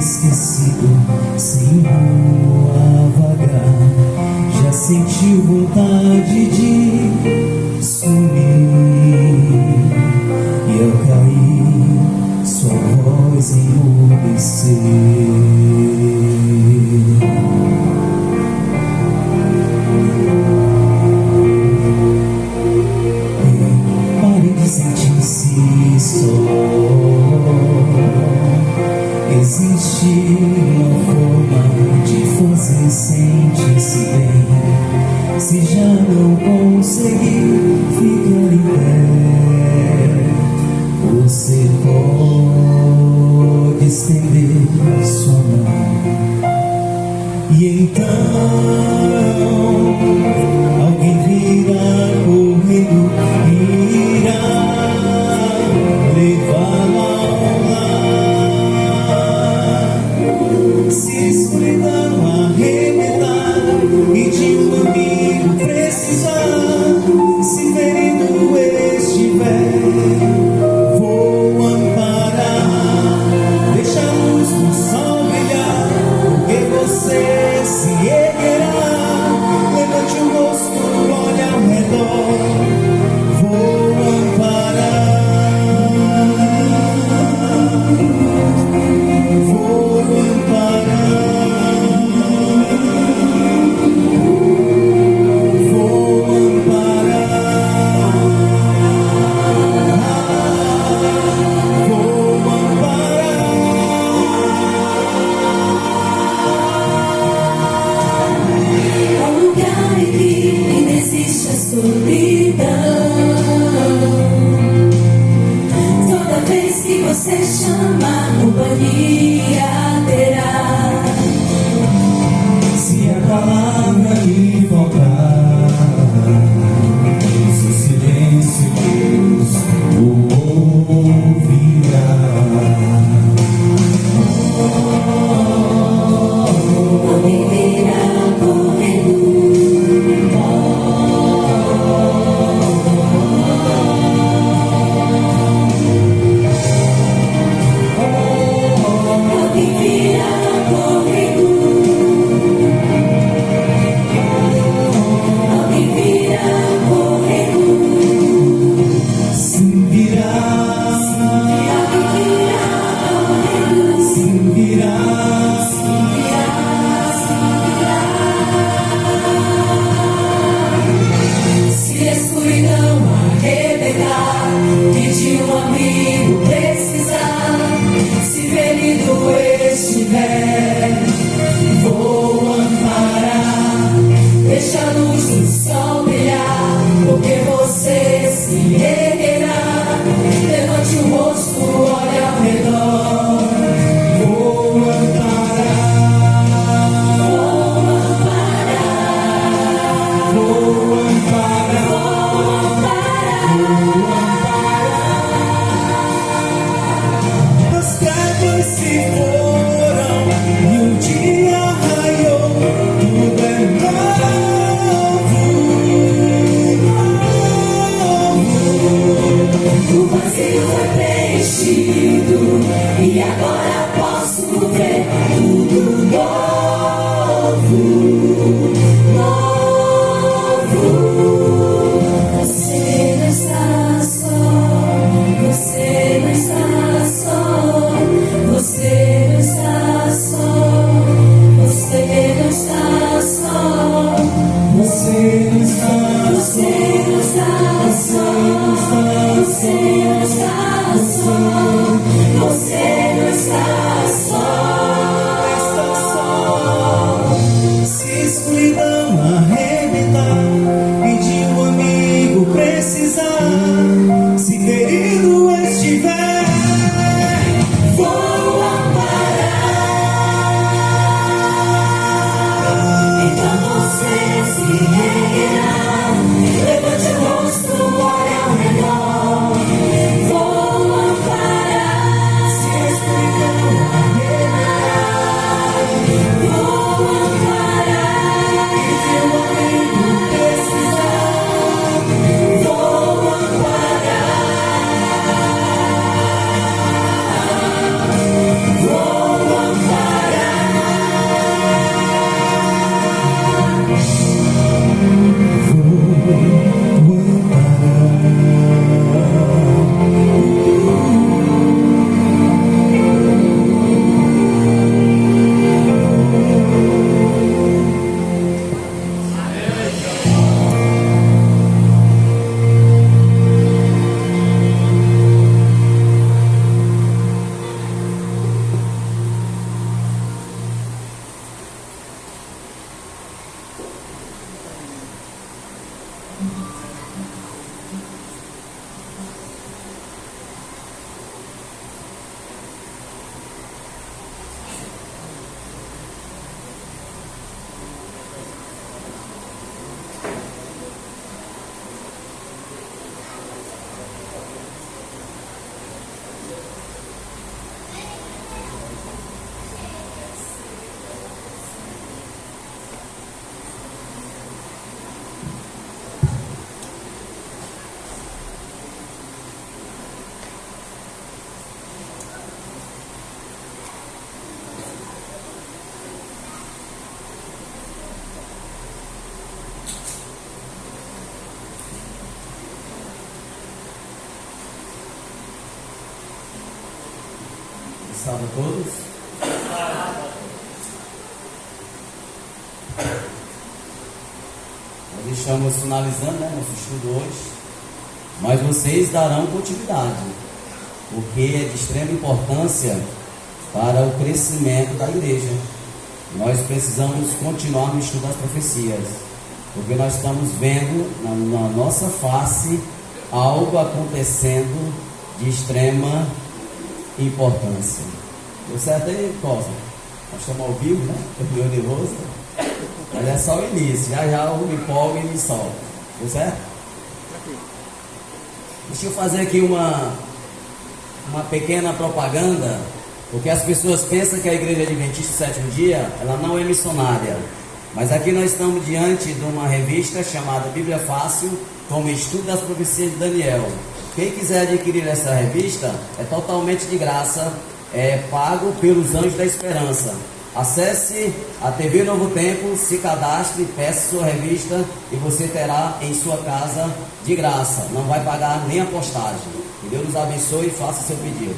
esquecido, sem rumo a vagar. Já sentiu vontade de sumir, e ao cair sua voz enmudecer. Pare de sentir-se só. Existe uma forma de fazer sentir-se bem. Se já não conseguir ficar em pé, você pode estender sua mão. E então alguém virá correndo e irá levá-la ao lar. Se a escuridão arrebentar e de um amigo precisar, se ferido estiver, vou amparar. Deixa a luz do sol brilhar, porque você se erguerá. Levante o rosto, olha ao redor, vou amparar. Vou amparar. Vou amparar. Vou amparar. Há um lugar em que ainda existe a solidão. Toda vez que você chama, companhia terá. Se a palavra lhe faltar, em seu silêncio Deus o ouvirá. Alguém virá correndo. Alguém virá correndo. Alguém virá correndo. Sim, virá. Alguém virá correndo. Sim, virá. Se a escuridão arrebentar e de um amigo precisar, se ferido estiver, vou amparar. Deixa a luz do sol brilhar, porque você se erguerá. Levante o rosto, olha ao redor, Vou amparar. vou amparar. Vou amparar. As trevas se foram e o dia raiou, tudo é novo. Salve a todos. Nós estamos finalizando, né, nosso estudo hoje, mas vocês darão continuidade, porque é de extrema importância para o crescimento da igreja. Nós precisamos continuar no estudo das profecias, porque nós estamos vendo na nossa face algo acontecendo de extrema importância. Deu certo aí, Cosa? Nós estamos ao vivo, né? Eu fui nervoso, mas é só o início. Já eu me empolgo e me solto. Deu certo? Deixa eu fazer aqui uma pequena propaganda, porque as pessoas pensam que a Igreja Adventista do Sétimo Dia, ela não é missionária. Mas aqui nós estamos diante de uma revista chamada Bíblia Fácil, como estudo das profecias de Daniel. Quem quiser adquirir essa revista, é totalmente de graça, é pago pelos Anjos da Esperança. Acesse a TV Novo Tempo, se cadastre, peça sua revista e você terá em sua casa de graça. Não vai pagar nem a postagem. Que Deus nos abençoe e faça seu pedido.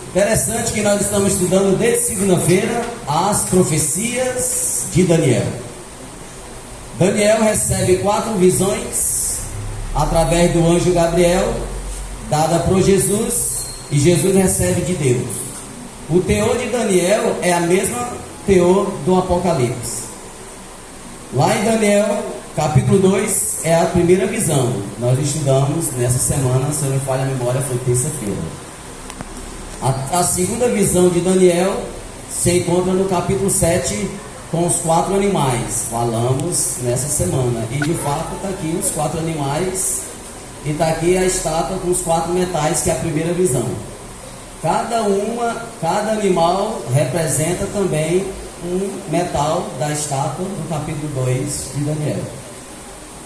Interessante que nós estamos estudando desde segunda-feira as profecias de Daniel. Daniel recebe 4 visões através do anjo Gabriel, dada por Jesus, e Jesus recebe de Deus. O teor de Daniel é a mesma teor do Apocalipse. Lá em Daniel, capítulo 2, é a primeira visão. Nós estudamos nessa semana, se eu não me falha a memória, foi terça-feira. A segunda visão de Daniel se encontra no capítulo 7, com os 4 animais. Falamos nessa semana. E de fato está aqui os 4 animais. E está aqui a estátua com os 4 metais, que é a primeira visão. Cada animal representa também um metal da estátua do capítulo 2 de Daniel.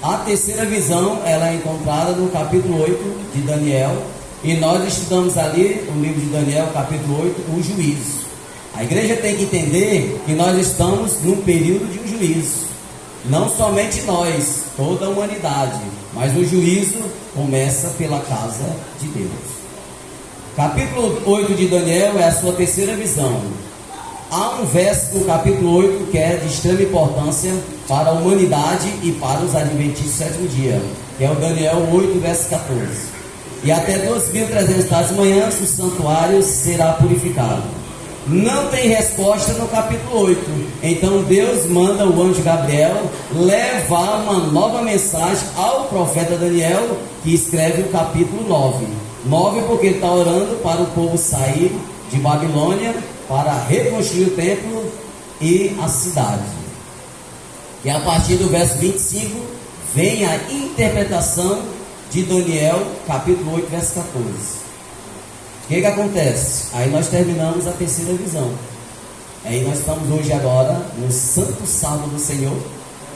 A terceira visão, ela é encontrada no capítulo 8 de Daniel. E nós estudamos ali, no livro de Daniel, capítulo 8, o juízo. A igreja tem que entender que nós estamos num período de um juízo. Não somente nós, toda a humanidade, mas o juízo começa pela casa de Deus. Capítulo 8 de Daniel é a sua terceira visão. Há um verso do capítulo 8 que é de extrema importância para a humanidade e para os adventistas do sétimo dia, que é o Daniel 8, verso 14. E até 2.300 das manhãs o santuário será purificado. Não tem resposta no capítulo 8. Então Deus manda o anjo Gabriel levar uma nova mensagem ao profeta Daniel, que escreve o capítulo 9. 9 porque ele está orando para o povo sair de Babilônia para reconstruir o templo e a cidade. E a partir do verso 25 vem a interpretação de Daniel, capítulo 8, verso 14. O que acontece? Aí nós terminamos a terceira visão. Aí nós estamos hoje agora no santo sábado do Senhor,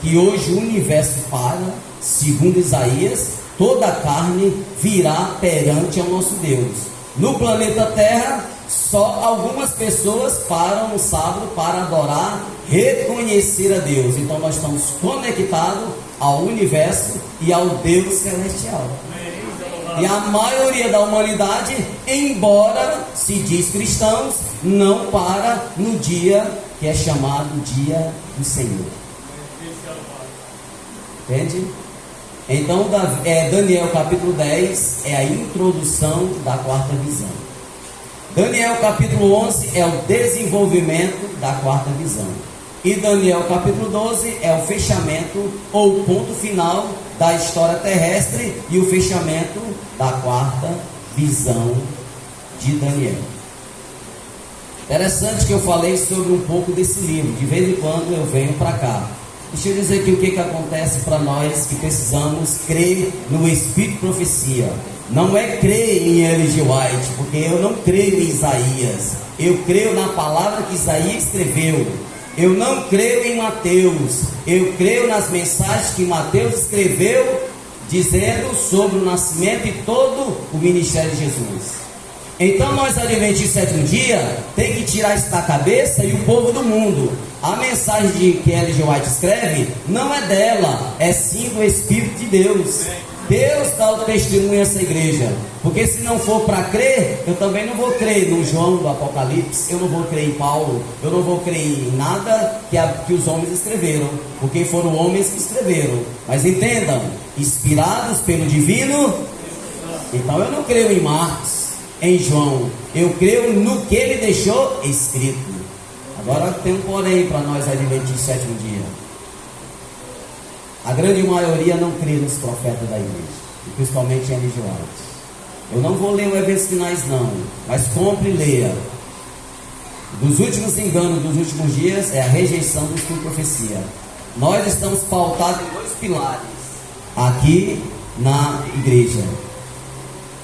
que hoje o universo para, segundo Isaías, toda a carne virá perante ao nosso Deus. No planeta Terra, só algumas pessoas param no sábado para adorar, reconhecer a Deus. Então nós estamos conectados ao universo e ao Deus celestial. E a maioria da humanidade, embora se diz cristãos, não para no dia que é chamado Dia do Senhor. Entende? Então Daniel capítulo 10 é a introdução da quarta visão. Daniel capítulo 11 é o desenvolvimento da quarta visão. E Daniel capítulo 12 é o fechamento ou o ponto final da história terrestre e o fechamento da quarta visão de Daniel. Interessante que eu falei sobre um pouco desse livro. De vez em quando eu venho para cá. Deixa eu dizer aqui o que acontece para nós que precisamos crer no Espírito de Profecia. Não é crer em Ellen G. White, porque eu não creio em Isaías. Eu creio na palavra que Isaías escreveu. Eu não creio em Mateus. Eu creio nas mensagens que Mateus escreveu, dizendo sobre o nascimento e todo o ministério de Jesus. Então nós adventistas do sétimo dia tem que tirar isso da cabeça, e o povo do mundo. A mensagem que Ellen G. White escreve não é dela, é sim do Espírito de Deus. Deus dá o testemunho a essa igreja. Porque se não for para crer, eu também não vou crer no João do Apocalipse, eu não vou crer em Paulo, eu não vou crer em nada que os homens escreveram, porque foram homens que escreveram. Mas entendam, inspirados pelo divino. Então eu não creio em Marcos, em João, eu creio no que ele deixou escrito. Agora tem um porém para nós adventistas do sétimo dia. A grande maioria não crê nos profetas da igreja, e principalmente em Ellen G. White. Eu não vou ler o Eventos Finais não, mas compre e leia. Dos últimos enganos dos últimos dias é a rejeição do Espírito de profecia. Nós estamos pautados em dois pilares aqui na igreja.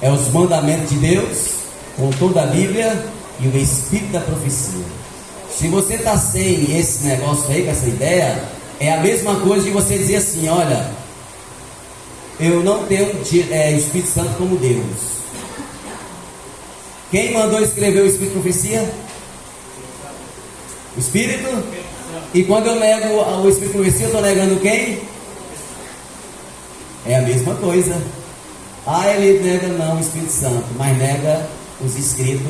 É os mandamentos de Deus, com toda a Bíblia, e o Espírito da profecia. Se você está sem esse negócio aí, com essa ideia, é a mesma coisa de você dizer assim: olha, eu não tenho Espírito Santo como Deus. Quem mandou escrever o Espírito de profecia? O Espírito? E quando eu nego o Espírito de profecia, eu estou negando quem? É a mesma coisa. Ele nega não o Espírito Santo, mas nega os escritos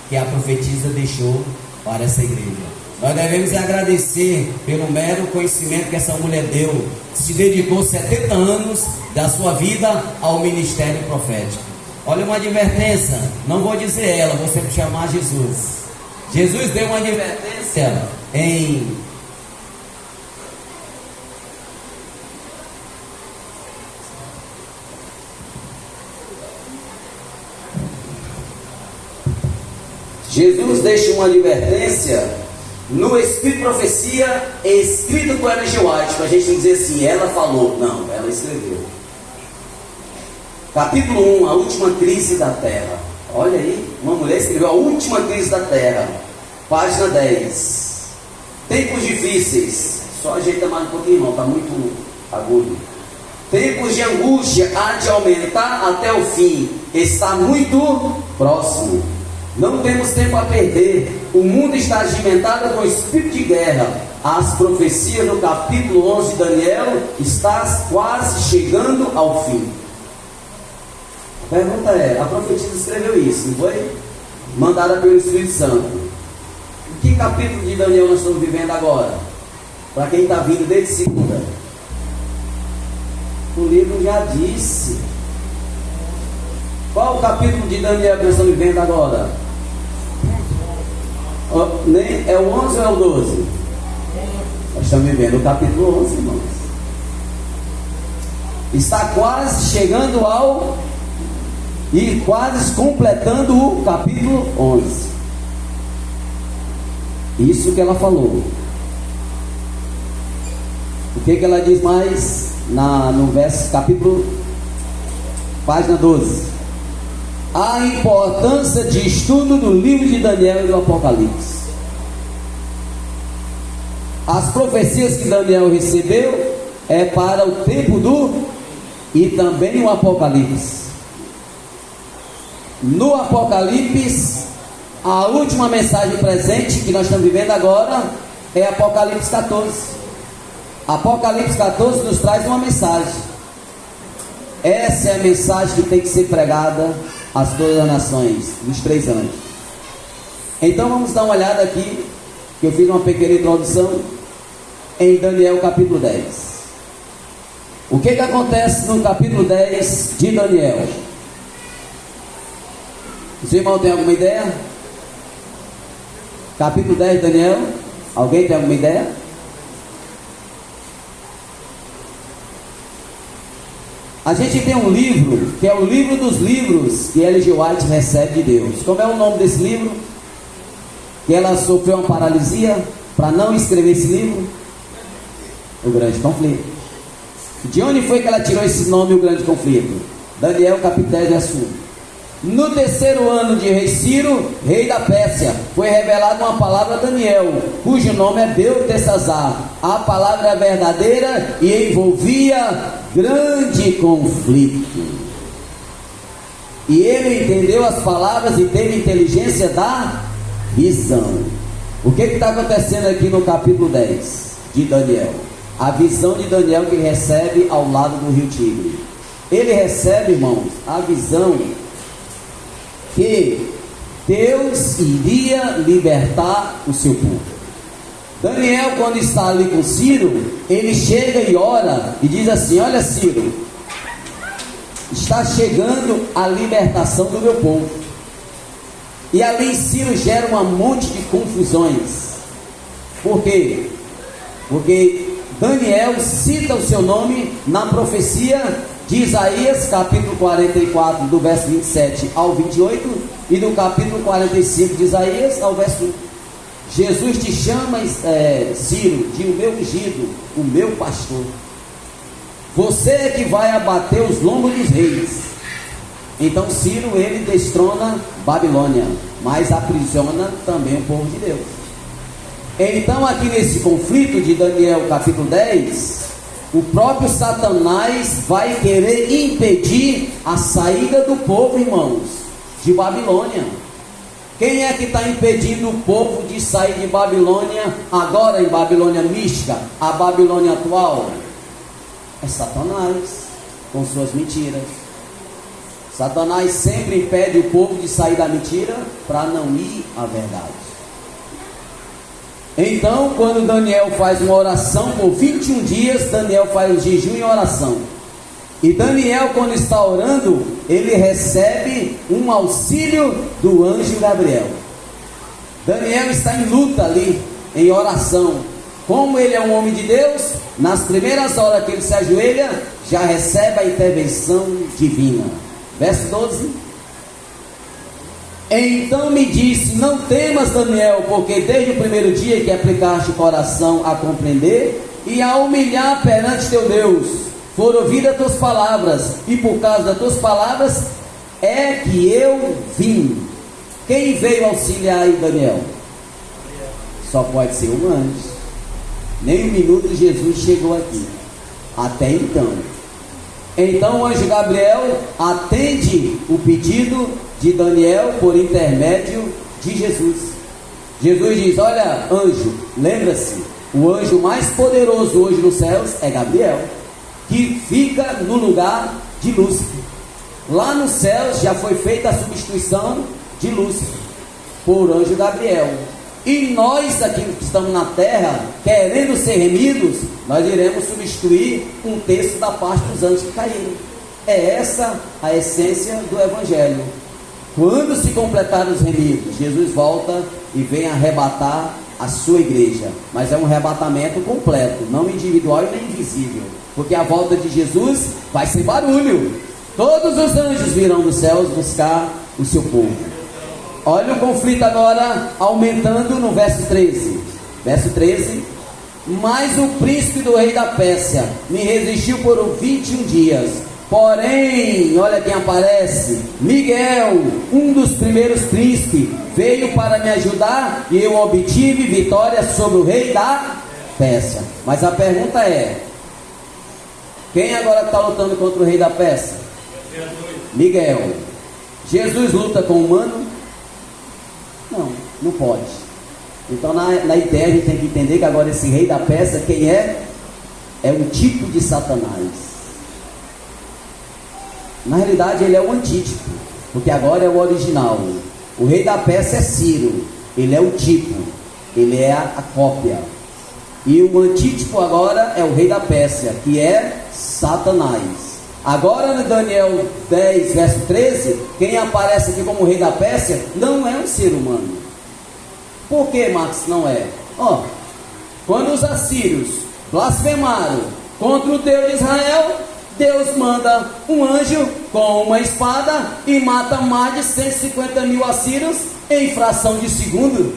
que a profetisa deixou para essa igreja. Nós devemos agradecer pelo mero conhecimento que essa mulher deu. Se dedicou 70 anos da sua vida ao ministério profético. Olha uma advertência, não vou dizer ela, vou sempre chamar Jesus. Jesus deu uma advertência em Jesus deixa uma advertência no Espírito de profecia, escrito por Ellen G. White, para a gente não dizer assim, ela falou. Não, ela escreveu. Capítulo 1, a última crise da terra. Olha aí, uma mulher escreveu a última crise da terra. Página 10. Tempos difíceis. Só ajeita mais um pouquinho, irmão, está muito agudo. Tempos de angústia há de aumentar até o fim. Está muito próximo. Não temos tempo a perder. O mundo está agimentado com espírito de guerra. As profecias no capítulo 11 de Daniel está quase chegando ao fim. A pergunta é, a profetisa escreveu isso, não foi? Mandada pelo Espírito Santo. Que capítulo de Daniel nós estamos vivendo agora? Para quem está vindo desde segunda. O livro já disse. Qual o capítulo de Daniel que nós estamos vivendo agora? É o 11 ou é o 12? Nós estamos vivendo o capítulo 11, irmãos. Está quase chegando ao... e quase completando o capítulo 11. Isso que ela falou. O que ela diz mais no verso, capítulo, página 12? A importância de estudo do livro de Daniel e do Apocalipse. As profecias que Daniel recebeu é para o tempo e também o Apocalipse. No Apocalipse, a última mensagem presente que nós estamos vivendo agora é Apocalipse 14. Apocalipse 14 nos traz uma mensagem. Essa é a mensagem que tem que ser pregada a todas as nações nos 3 anos. Então vamos dar uma olhada aqui, que eu fiz uma pequena introdução em Daniel capítulo 10. O que acontece no capítulo 10 de Daniel? Os irmãos têm alguma ideia? Capítulo 10 de Daniel. Alguém tem alguma ideia? A gente tem um livro, que é o livro dos livros, que Ellen G. White recebe de Deus. Como é o nome desse livro? Que ela sofreu uma paralisia para não escrever esse livro? O Grande Conflito. De onde foi que ela tirou esse nome, o Grande Conflito? Daniel capítulo 10, verso 1. No 3º ano de rei Ciro, rei da Pérsia, foi revelada uma palavra a Daniel, cujo nome é Beltesazar. A palavra é verdadeira e envolvia grande conflito. E ele entendeu as palavras e teve inteligência da visão. O que está acontecendo aqui no capítulo 10 de Daniel? A visão de Daniel que recebe ao lado do rio Tigre. ele recebe, irmãos, a visão que Deus iria libertar o seu povo. Daniel, quando está ali com Ciro, ele chega e ora e diz assim: olha, Ciro, está chegando a libertação do meu povo. E ali Ciro gera um monte de confusões. Por quê? Porque Daniel cita o seu nome na profecia de Isaías, capítulo 44, do verso 27 ao 28, e do capítulo 45 de Isaías ao verso 1. Jesus te chama, Ciro, de o meu ungido, o meu pastor. Você é que vai abater os lombos dos reis. Então Ciro, ele destrona Babilônia, mas aprisiona também o povo de Deus. Então aqui nesse conflito de Daniel capítulo 10, o próprio Satanás vai querer impedir a saída do povo, irmãos, de Babilônia. Quem é que está impedindo o povo de sair de Babilônia, agora em Babilônia mística, a Babilônia atual? É Satanás, com suas mentiras. Satanás sempre impede o povo de sair da mentira para não ir à verdade. Então, quando Daniel faz uma oração por 21 dias, Daniel faz o jejum e oração. E Daniel, quando está orando, ele recebe um auxílio do anjo Gabriel. Daniel está em luta ali, em oração. Como ele é um homem de Deus, nas primeiras horas que ele se ajoelha, já recebe a intervenção divina. Verso 12. Então me disse: não temas, Daniel, porque desde o primeiro dia que aplicaste o coração a compreender e a humilhar perante teu Deus, foram ouvidas tuas palavras, e por causa das tuas palavras é que eu vim. Quem veio auxiliar aí, Daniel? Só pode ser um anjo. Nem um minuto Jesus chegou aqui. Até então. Então o anjo Gabriel atende o pedido de Daniel por intermédio de Jesus. Jesus diz: olha, anjo, lembra-se, o anjo mais poderoso hoje nos céus é Gabriel, que fica no lugar de Lúcifer. Lá nos céus já foi feita a substituição de Lúcifer por anjo Gabriel. E nós aqui que estamos na terra, querendo ser remidos, nós iremos substituir um terço da parte dos anjos que caíram. É essa a essência do Evangelho. Quando se completar os remidos, Jesus volta e vem arrebatar a sua igreja. Mas é um arrebatamento completo, não individual e nem invisível. Porque a volta de Jesus vai ser barulho. Todos os anjos virão dos céus buscar o seu povo. Olha o conflito agora aumentando no verso 13. Verso 13. Mas o príncipe do rei da Pérsia me resistiu por 21 dias. Porém, olha quem aparece: Miguel, um dos primeiros príncipes, veio para me ajudar e eu obtive vitória sobre o rei da Pérsia. Mas a pergunta é: quem agora está lutando contra o rei da Pérsia? Miguel. Jesus luta com o humano? Não, não pode. Então na ideia a gente tem que entender que agora esse rei da Pérsia, quem é? É um tipo de Satanás. Na realidade ele é o antítipo, porque agora é o original. O rei da Pérsia é Ciro, ele é o tipo, ele é a cópia. E o antítipo agora é o rei da Pérsia, que é Satanás. Agora no Daniel 10, verso 13, quem aparece aqui como rei da Pérsia não é um ser humano. Por que, Marcos, não é? Quando os assírios blasfemaram contra o Deus de Israel, Deus manda um anjo com uma espada e mata mais de 150 mil assírios em fração de segundo.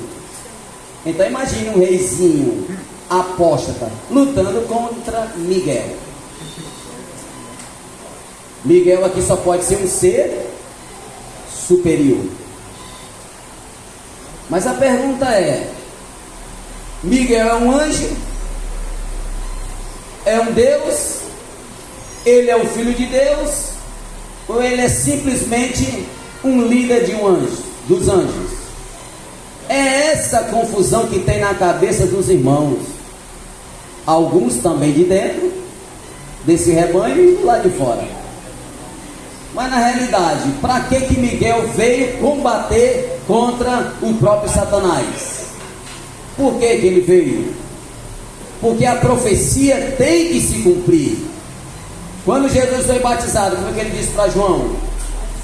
Então imagine um reizinho apóstata lutando contra Miguel. Miguel aqui só pode ser um ser superior. Mas a pergunta é: Miguel é um anjo? É um Deus? Ele é o filho de Deus? Ou ele é simplesmente um líder de um anjo, dos anjos? É essa confusão que tem na cabeça dos irmãos. Alguns também de dentro desse rebanho e lá de fora. Mas na realidade, para que Miguel veio combater contra o próprio Satanás? Por que ele veio? Porque a profecia tem que se cumprir. Quando Jesus foi batizado, como é que ele disse para João?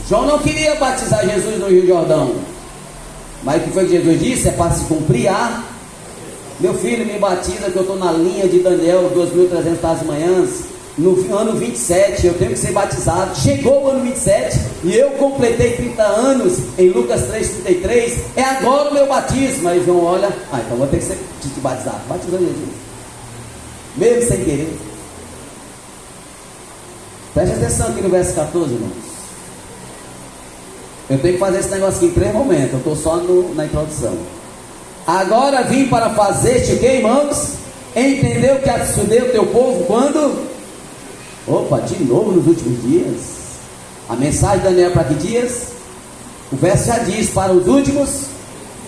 João não queria batizar Jesus no Rio Jordão. Mas o que foi que Jesus disse? É para se cumprir a... Meu filho, me batiza que eu estou na linha de Daniel, 2.300 manhãs. No ano 27, eu tenho que ser batizado. Chegou o ano 27 e eu completei 30 anos em Lucas 3,33. É agora o meu batismo. Aí João olha, então vou ter que ser te batizar. Batizou Jesus, mesmo sem querer. Preste atenção aqui no verso 14, irmãos. Eu tenho que fazer esse negócio aqui em 3 momentos. Eu estou só na introdução. Agora vim para fazer-te o que, irmãos? Entendeu que sucedeu o teu povo quando? Opa, de novo nos últimos dias. A mensagem de Daniel para que dias? O verso já diz, para os últimos.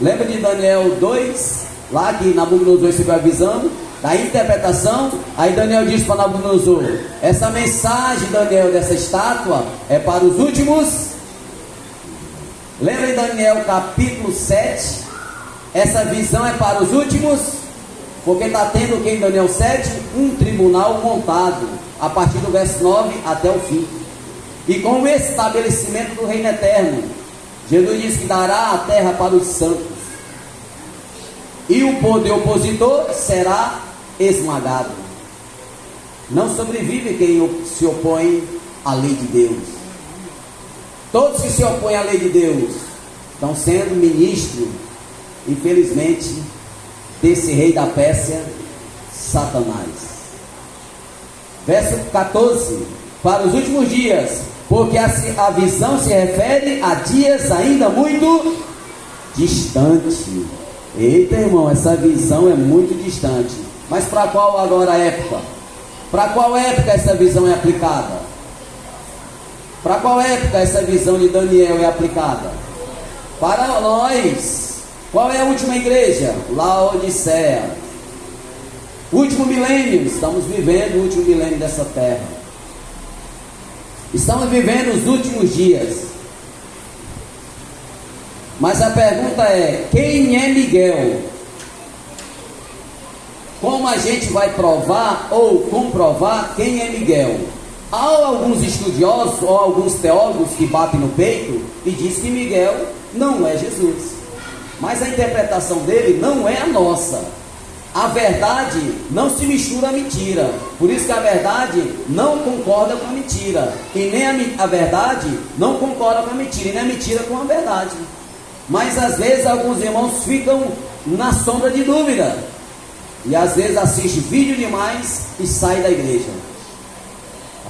Lembra de Daniel 2? Lá que Nabucodonosor recebeu a visão da interpretação. Aí Daniel diz para Nabucodonosor: essa mensagem, Daniel, dessa estátua é para os últimos. Lembra em Daniel capítulo 7? Essa visão é para os últimos. Porque está tendo o que em Daniel 7? Um tribunal montado, a partir do verso 9 até o fim. E com o estabelecimento do reino eterno, Jesus diz que dará a terra para os santos. E o poder opositor será esmagado. Não sobrevive quem se opõe à lei de Deus. Todos que se opõem à lei de Deus estão sendo ministros, infelizmente, desse rei da Pérsia, Satanás. Verso 14: para os últimos dias, porque a visão se refere a dias ainda muito distantes. Eita, irmão, essa visão é muito distante. Mas para qual agora a época? Para qual época essa visão é aplicada? Para qual época essa visão de Daniel é aplicada? Para nós. Qual é a última igreja? Laodiceia. Último milênio. Estamos vivendo o último milênio dessa terra. Estamos vivendo os últimos dias. Mas a pergunta é: quem é Miguel? Como a gente vai provar ou comprovar quem é Miguel? Há alguns estudiosos ou alguns teólogos que batem no peito e dizem que Miguel não é Jesus. Mas a interpretação dele não é a nossa. A verdade não se mistura à mentira. Por isso que a verdade não concorda com a mentira. E nem a verdade não concorda com a mentira. E nem a mentira com a verdade. Mas às vezes alguns irmãos ficam na sombra de dúvida. E às vezes assiste vídeo demais e sai da igreja.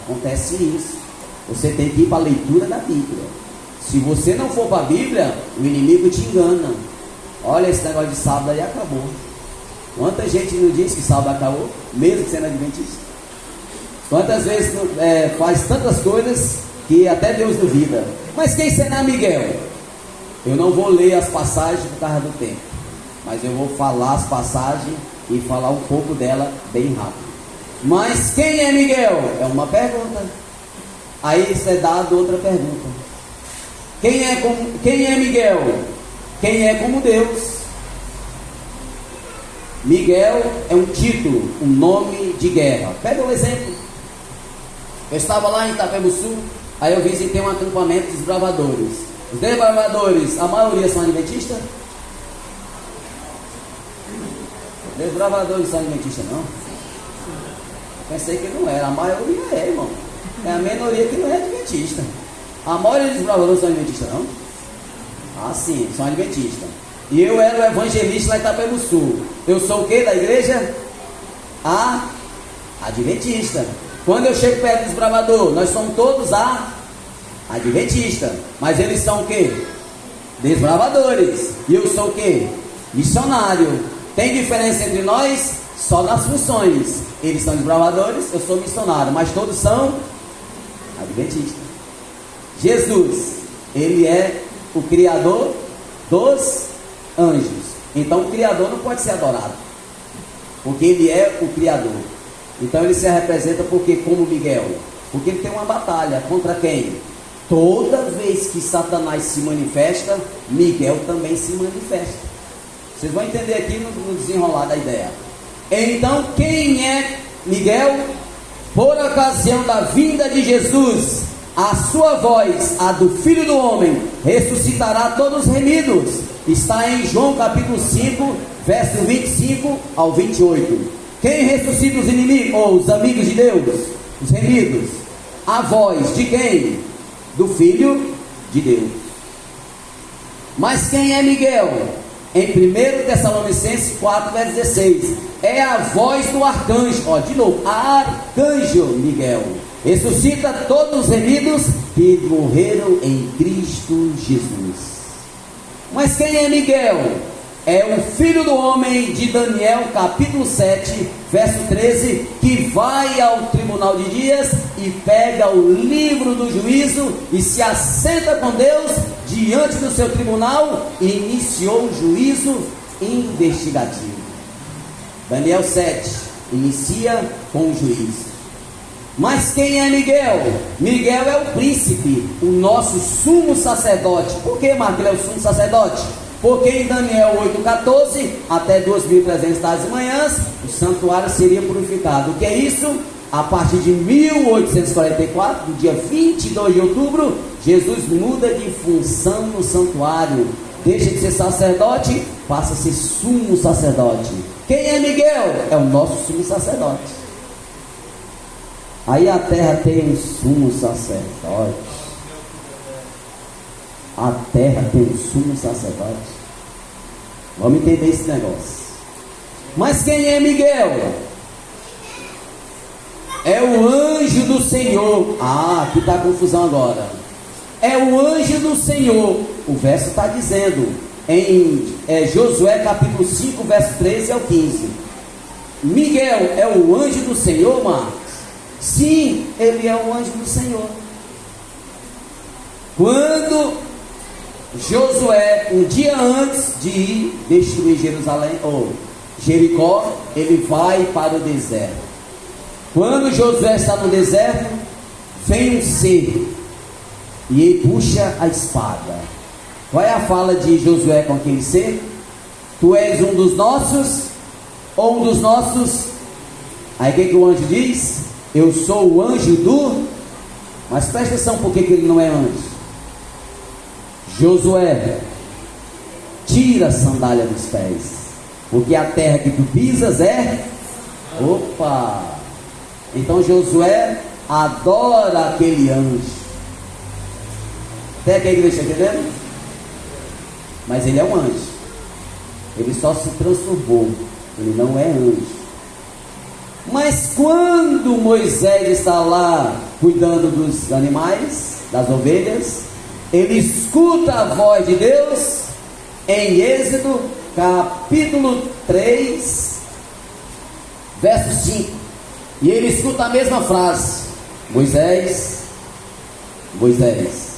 Acontece isso. Você tem que ir para a leitura da Bíblia. Se você não for para a Bíblia, o inimigo te engana. Olha, esse negócio de sábado aí acabou. Quanta gente não diz que sábado acabou, mesmo sendo adventista? Quantas vezes faz tantas coisas que até Deus duvida. Mas quem será Miguel? Eu não vou ler as passagens por causa do tempo, mas eu vou falar as passagens e falar um pouco dela bem rápido. Mas quem é Miguel? É uma pergunta. Aí isso é dado outra pergunta. Quem é Miguel? Quem é como Deus? Miguel é um título, um nome de guerra. Pega um exemplo. Eu estava lá em Itapebuçu, aí eu visitei um acampamento dos bravadores. Os desbravadores, a maioria são adventistas? Desbravadores são adventistas, não? Pensei que não era, a maioria é, irmão. É a minoria que não é adventista. A maioria dos bravadores são adventistas, não? Ah, sim, são adventistas. E eu era o evangelista lá em Itapebuçu. Eu sou o que da igreja? Adventista. Quando eu chego perto dos bravadores, nós somos todos adventistas. Mas eles são o que? Desbravadores. E eu sou o que? Missionário. Tem diferença entre nós? Só nas funções. Eles são desbravadores, eu sou missionário. Mas todos são adventistas. Jesus, ele é o Criador dos anjos. Então o Criador não pode ser adorado, porque ele é o Criador. Então ele se representa porque como Miguel? Porque ele tem uma batalha contra quem? Toda vez que Satanás se manifesta, Miguel também se manifesta. Vocês vão entender aqui no desenrolar da ideia. Então, quem é Miguel? Por ocasião da vinda de Jesus, a sua voz, a do Filho do Homem, ressuscitará todos os remidos. Está em João capítulo 5, verso 25 ao 28. Quem ressuscita os inimigos, ou os amigos de Deus? Os remidos. A voz de quem? Do Filho de Deus. Mas quem é Miguel? Em 1 Tessalonicenses 4, verso 16, é a voz do arcanjo, de novo, arcanjo Miguel, ressuscita todos os remidos que morreram em Cristo Jesus. Mas quem é Miguel? É o Filho do Homem de Daniel, capítulo 7, verso 13, que vai ao tribunal de dias e pega o livro do juízo e se assenta com Deus diante do seu tribunal e iniciou o juízo investigativo. Daniel 7 inicia com o juízo. Mas quem é Miguel? Miguel é o príncipe, o nosso sumo sacerdote. Por que, Marco, ele é o sumo sacerdote? Porque em Daniel 8,14, até 2.300 tardes e manhãs, o santuário seria purificado. O que é isso? A partir de 1844, do dia 22 de outubro, Jesus muda de função no santuário. Deixa de ser sacerdote, passa a ser sumo sacerdote. Quem é Miguel? É o nosso sumo sacerdote. Aí a terra tem um sumo sacerdote. A terra tem um sumo sacerdote. Vamos entender esse negócio. Mas quem é Miguel? É o anjo do Senhor. Aqui está a confusão agora. É o anjo do Senhor. O verso está dizendo em Josué capítulo 5, verso 13 ao 15. Miguel é o anjo do Senhor, Marcos? Sim, ele é o anjo do Senhor. Quando Josué, um dia antes de ir destruir Jerusalém, ou Jericó, ele vai para o deserto. Quando Josué está no deserto, vem um ser e ele puxa a espada. Qual é a fala de Josué com aquele ser? Tu és um dos nossos, ou um dos nossos? Aí o que o anjo diz? Eu sou o anjo do... Mas presta atenção, por que ele não é anjo? Josué, tira a sandália dos pés, porque a terra que tu pisas é... Opa! Então Josué adora aquele anjo. Até que a igreja está entendendo? Mas ele é um anjo. Ele só se transformou. Ele não é anjo. Mas quando Moisés está lá cuidando dos animais, das ovelhas, ele escuta a voz de Deus em Êxodo capítulo 3, verso 5. E ele escuta a mesma frase: Moisés, Moisés,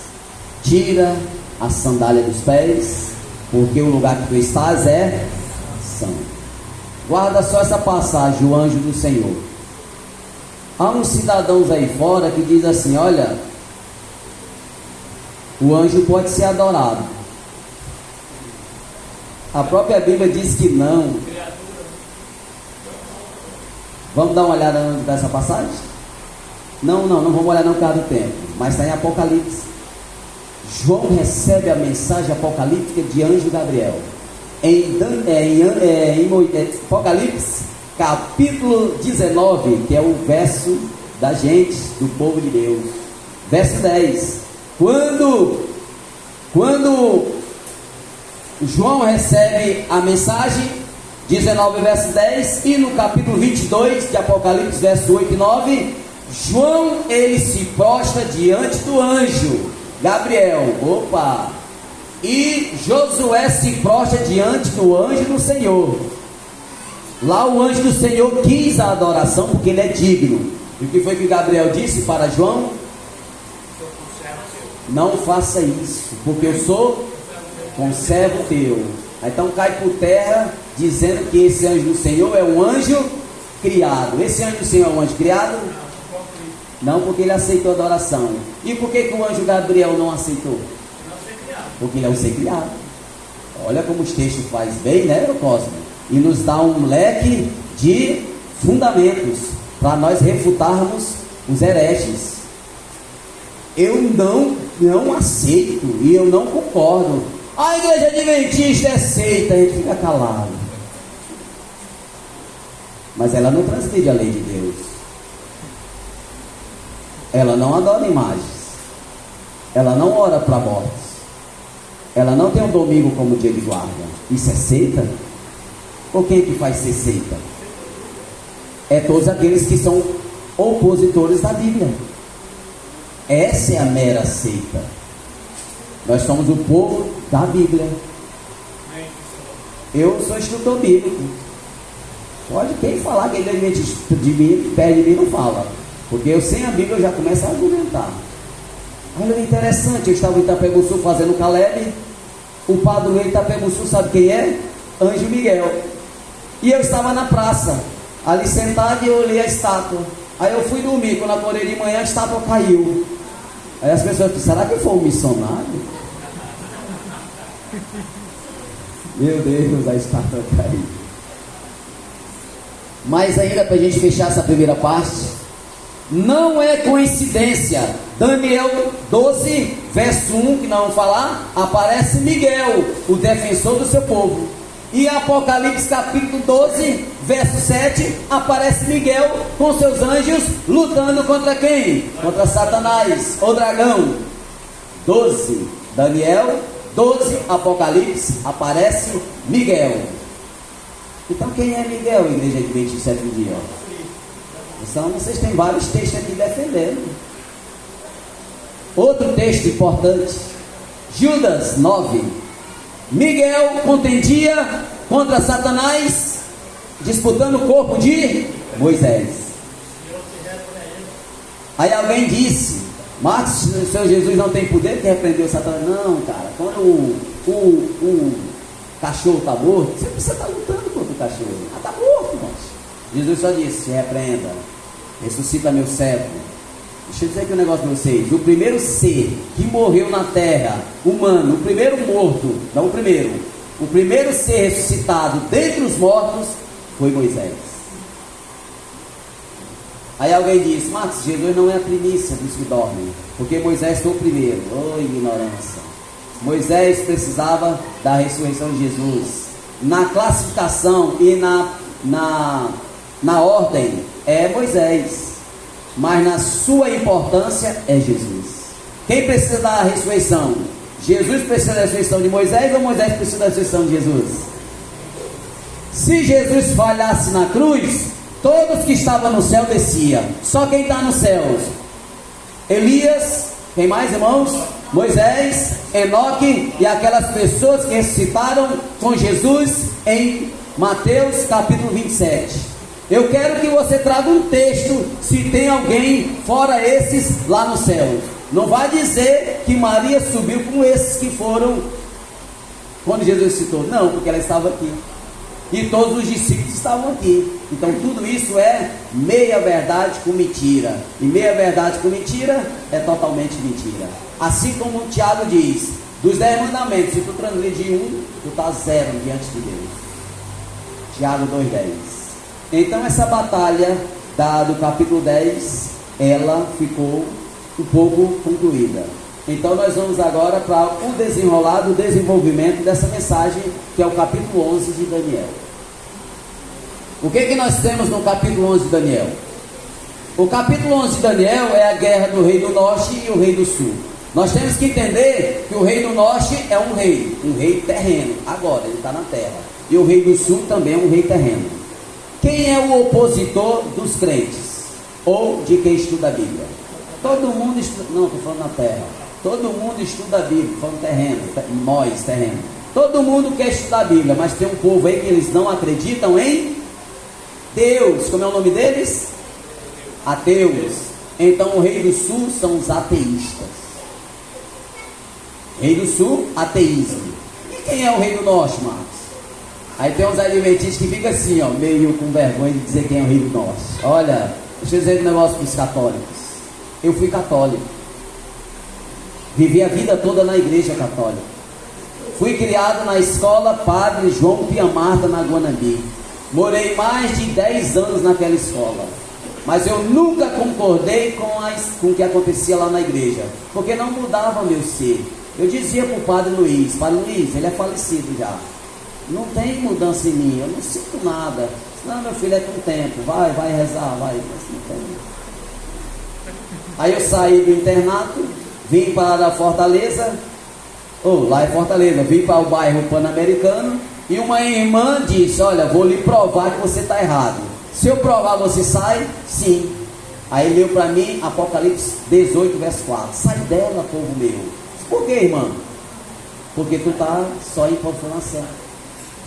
tira a sandália dos pés, porque o lugar que tu estás é santo. Guarda só essa passagem, o anjo do Senhor. Há uns cidadãos aí fora que diz assim: olha, o anjo pode ser adorado. A própria Bíblia diz que não. Vamos dar uma olhada nessa passagem? Não vamos olhar não por causa do tempo. Mas está em Apocalipse. João recebe a mensagem apocalíptica de anjo Gabriel. Em Apocalipse, capítulo 19, que é o verso da gente, do povo de Deus. Verso 10. Quando João recebe a mensagem, 19, verso 10, e no capítulo 22 de Apocalipse, verso 8 e 9, João, ele se prostra diante do anjo Gabriel. Opa! E Josué se prostra diante do anjo do Senhor. Lá o anjo do Senhor quis a adoração, porque ele é digno. E o que foi que Gabriel disse para João? Não faça isso, porque eu sou conservo teu. Então cai por terra, dizendo que esse anjo do Senhor é um anjo criado. Esse anjo do Senhor é um anjo criado? Não, porque ele aceitou a adoração. E por que o anjo Gabriel não aceitou? Porque ele é o ser criado. Olha como os textos faz bem, né, Cosme? E nos dá um leque de fundamentos para nós refutarmos os hereges. Eu não aceito e eu não concordo. A igreja adventista é seita, a gente fica calado. Mas ela não transgride a lei de Deus. Ela não adora imagens. Ela não ora para mortos. Ela não tem um domingo como dia de guarda. Isso é seita? Ou quem é que faz ser seita? É todos aqueles que são opositores da Bíblia. Essa é a mera seita. Nós somos o povo da Bíblia. Eu sou instrutor bíblico. Pode quem falar que ele é adventista de mim, perto de mim, não fala. Porque eu sem a Bíblia eu já começo a argumentar. Olha, interessante, eu estava em Itapeguçu fazendo Caleb. O padroeiro de Itapeguçu, sabe quem é? Anjo Miguel. E eu estava na praça, ali sentado, e eu olhei a estátua. Aí eu fui dormir, quando acordei de manhã a estátua caiu. Aí as pessoas disseram, será que foi um missionário? Meu Deus, a estátua caiu. Mas ainda para a gente fechar essa primeira parte, não é coincidência. Daniel 12, verso 1, que nós vamos falar, aparece Miguel, o defensor do seu povo. E Apocalipse capítulo 12, verso 7, aparece Miguel com seus anjos lutando contra quem? Contra Satanás, o dragão. 12, Daniel 12, Apocalipse, aparece Miguel. Então quem é Miguel, igreja adventista do dia? Então vocês têm vários textos aqui defendendo. Outro texto importante, Judas 9. Miguel contendia contra Satanás, disputando o corpo de Moisés. Aí alguém disse, mas o Senhor Jesus não tem poder que repreendeu Satanás. Não, cara, quando o cachorro está morto, você precisa estar lutando contra o cachorro. Ah, está morto, irmãos. Jesus só disse, repreenda, ressuscita meu servo. Deixa eu dizer aqui um negócio para vocês. O primeiro ser que morreu na terra, humano, o primeiro morto, não o primeiro ser ressuscitado dentre os mortos foi Moisés. Aí alguém disse, Marcos, Jesus não é a primícia dos que dormem, porque Moisés foi o primeiro. Oh, ignorância. Moisés precisava da ressurreição de Jesus. Na classificação e na ordem é Moisés, mas na sua importância é Jesus. Quem precisa da ressurreição? Jesus precisa da ressurreição de Moisés ou Moisés precisa da ressurreição de Jesus? Se Jesus falhasse na cruz, todos que estavam no céu desciam. Só quem está nos céus? Elias, quem mais, irmãos? Moisés, Enoque e aquelas pessoas que ressuscitaram com Jesus em Mateus capítulo 27. Eu quero que você traga um texto se tem alguém fora esses lá no céu. Não vai dizer que Maria subiu com esses que foram quando Jesus citou. Não, porque ela estava aqui. E todos os discípulos estavam aqui. Então tudo isso é meia verdade com mentira. E meia verdade com mentira é totalmente mentira. Assim como o Tiago diz, dos 10 mandamentos, se tu transgredir um, tu está zero diante de Deus. Tiago 2,10. Então essa batalha do capítulo 10, ela ficou um pouco concluída. Então nós vamos agora para o desenrolar do desenvolvimento dessa mensagem, que é o capítulo 11 de Daniel. O que nós temos no capítulo 11 de Daniel? O capítulo 11 de Daniel é a guerra do rei do norte e o rei do sul. Nós temos que entender que o rei do norte é um rei terreno, agora ele está na terra. E o rei do sul também é um rei terreno. Quem é o opositor dos crentes? Ou de quem estuda a Bíblia? Todo mundo estuda, não, estou falando na terra. Todo mundo estuda a Bíblia, estou falando terreno, nós, terreno. Todo mundo quer estudar a Bíblia, mas tem um povo aí que eles não acreditam em Deus. Como é o nome deles? Ateus. Então o rei do sul são os ateístas. Rei do sul, ateísmo. E quem é o rei do norte, Marcos? Aí tem uns adventistas que ficam assim, ó, meio com vergonha de dizer quem é o rei do norte. Olha, deixa eu dizer um negócio para os católicos. eu fui católico. Vivi a vida toda na igreja católica. Fui criado na escola Padre João Pia Marta, na Guanambi. Morei mais de 10 anos naquela escola. Mas eu nunca concordei com o que acontecia lá na igreja, porque não mudava meu ser. Eu dizia para o Padre Luiz, ele é falecido já. Não tem mudança em mim, eu não sinto nada. Não, meu filho, é com o tempo, vai rezar, vai. Mas não tem. Aí eu saí do internato, vim para a Fortaleza, lá é Fortaleza, vim para o bairro Pan-Americano, e uma irmã disse, olha, vou lhe provar que você está errado. Se eu provar, você sai? Sim. Aí leu para mim Apocalipse 18, verso 4. Sai dela, povo meu. Por que, irmã? Porque tu está só em profanação.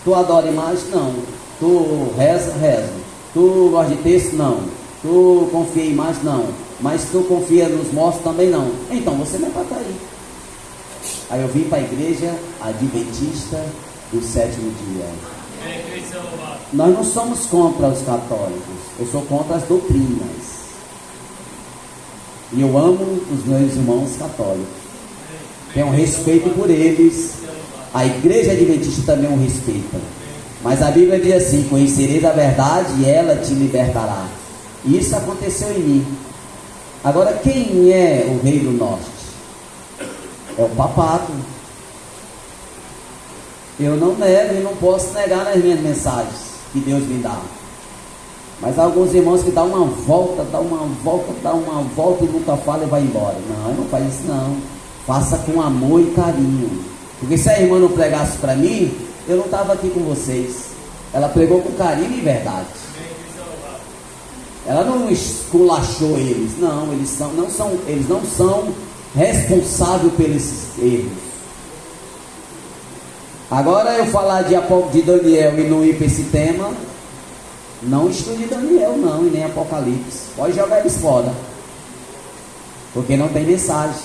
Tu adora imagem? Não. Tu reza? Rezo. Tu gosta de texto? Não. Tu confia em imagem? Não. Mas tu confia nos mortos? Também não. Então você não é para estar aí. Aí eu vim para a igreja adventista do sétimo dia. Nós não somos contra os católicos. Eu sou contra as doutrinas. E eu amo os meus irmãos católicos. Tenho um respeito por eles. A igreja adventista também o respeita. Mas a Bíblia diz assim: conhecereis a verdade e ela te libertará. E isso aconteceu em mim. Agora, quem é o rei do norte? É o papado. Eu não nego e não posso negar nas minhas mensagens que Deus me dá. Mas há alguns irmãos que dão uma volta e nunca fala e vai embora. Não, não faz isso não. Faça com amor e carinho. Porque se a irmã não pregasse para mim, eu não estava aqui com vocês. Ela pregou com carinho e verdade. Ela não esculachou eles. Não, eles não são responsáveis pelos erros. Agora eu falar de Daniel e não ir para esse tema, não estude Daniel não, e nem Apocalipse. Pode jogar eles fora, porque não tem mensagem.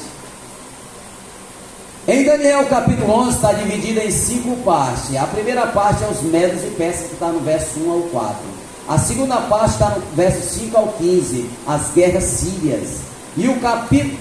Em Daniel capítulo 11 está dividido em 5 partes. A primeira parte é os medos e persas, que está no verso 1 ao 4. A segunda parte está no verso 5 ao 15, as guerras sírias. E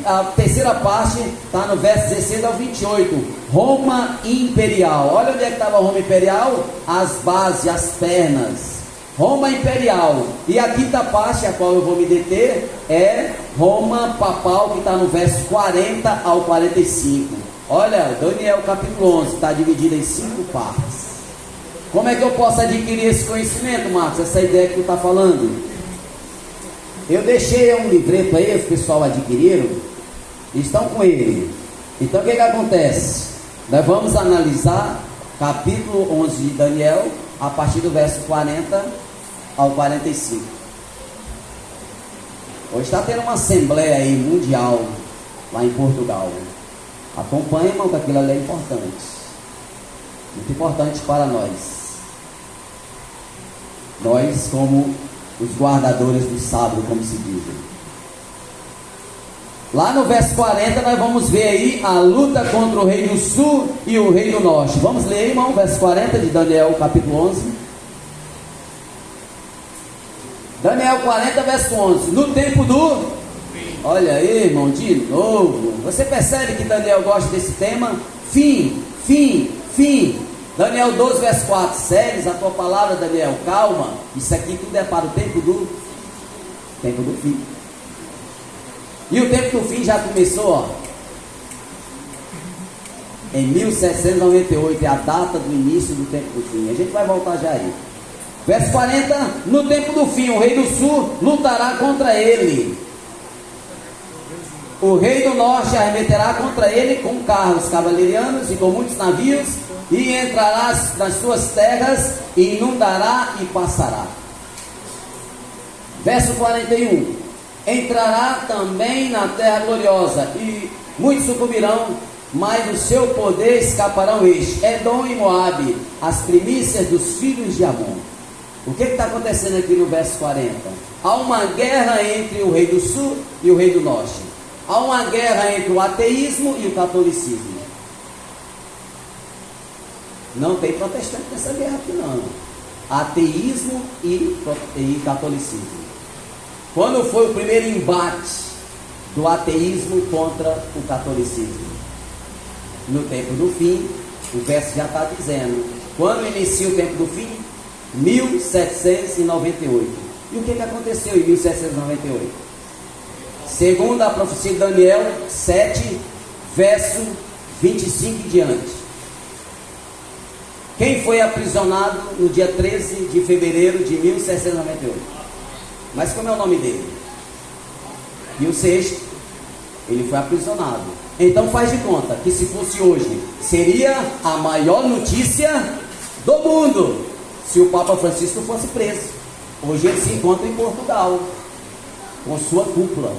a terceira parte está no verso 16 ao 28, Roma Imperial. Olha onde é que estava Roma Imperial? As bases, as pernas. Roma Imperial. E a quinta parte, a qual eu vou me deter, é Roma Papal, que está no verso 40 ao 45. Olha, Daniel capítulo 11 está dividido em 5 partes. Como é que eu posso adquirir esse conhecimento, Marcos? Essa ideia que tu está falando? Eu deixei um livreto aí, os pessoal adquiriram, estão com ele. Então o que acontece? Nós vamos analisar capítulo 11 de Daniel, a partir do verso 40 ao 45. Hoje está tendo uma assembleia aí mundial, lá em Portugal. Acompanhe, irmão, que aquilo ali é importante. Muito importante para nós. Nós, como os guardadores do sábado, como se dizem. Lá no verso 40 nós vamos ver aí a luta contra o rei do sul e o rei do norte. Vamos ler, irmão, verso 40 de Daniel capítulo 11. Daniel 40, verso 11. No tempo do... Olha aí, irmão, de novo. Você percebe que Daniel gosta desse tema? Fim. Daniel 12, verso 4. Séries a tua palavra, Daniel. Calma. Isso aqui tudo é para o tempo do fim. E o tempo do fim já começou, ó. Em 1798 é a data do início do tempo do fim. A gente vai voltar já aí. Verso 40. No tempo do fim, o rei do sul lutará contra ele. O rei do norte arremeterá contra ele com carros cavalarianos e com muitos navios, e entrará nas suas terras, e inundará e passará. Verso 41. Entrará também na terra gloriosa, e muitos sucumbirão, mas do seu poder escaparão estes, Edom e Moabe, as primícias dos filhos de Amon. O que está acontecendo aqui no verso 40? Há uma guerra entre o rei do sul e o rei do norte. Há uma guerra entre o ateísmo e o catolicismo. Não tem protestante nessa guerra aqui não. Ateísmo e catolicismo. Quando foi o primeiro embate do ateísmo contra o catolicismo. No tempo do fim, o verso já está dizendo, quando inicia o tempo do fim? 1798. E o que aconteceu em 1798? Segundo a profecia de Daniel 7, verso 25 em diante. Quem foi aprisionado no dia 13 de fevereiro de 1798? Mas como é o nome dele? E o sexto, ele foi aprisionado. Então faz de conta que se fosse hoje, seria a maior notícia do mundo se o Papa Francisco fosse preso. Hoje ele se encontra em Portugal, com sua cúpula.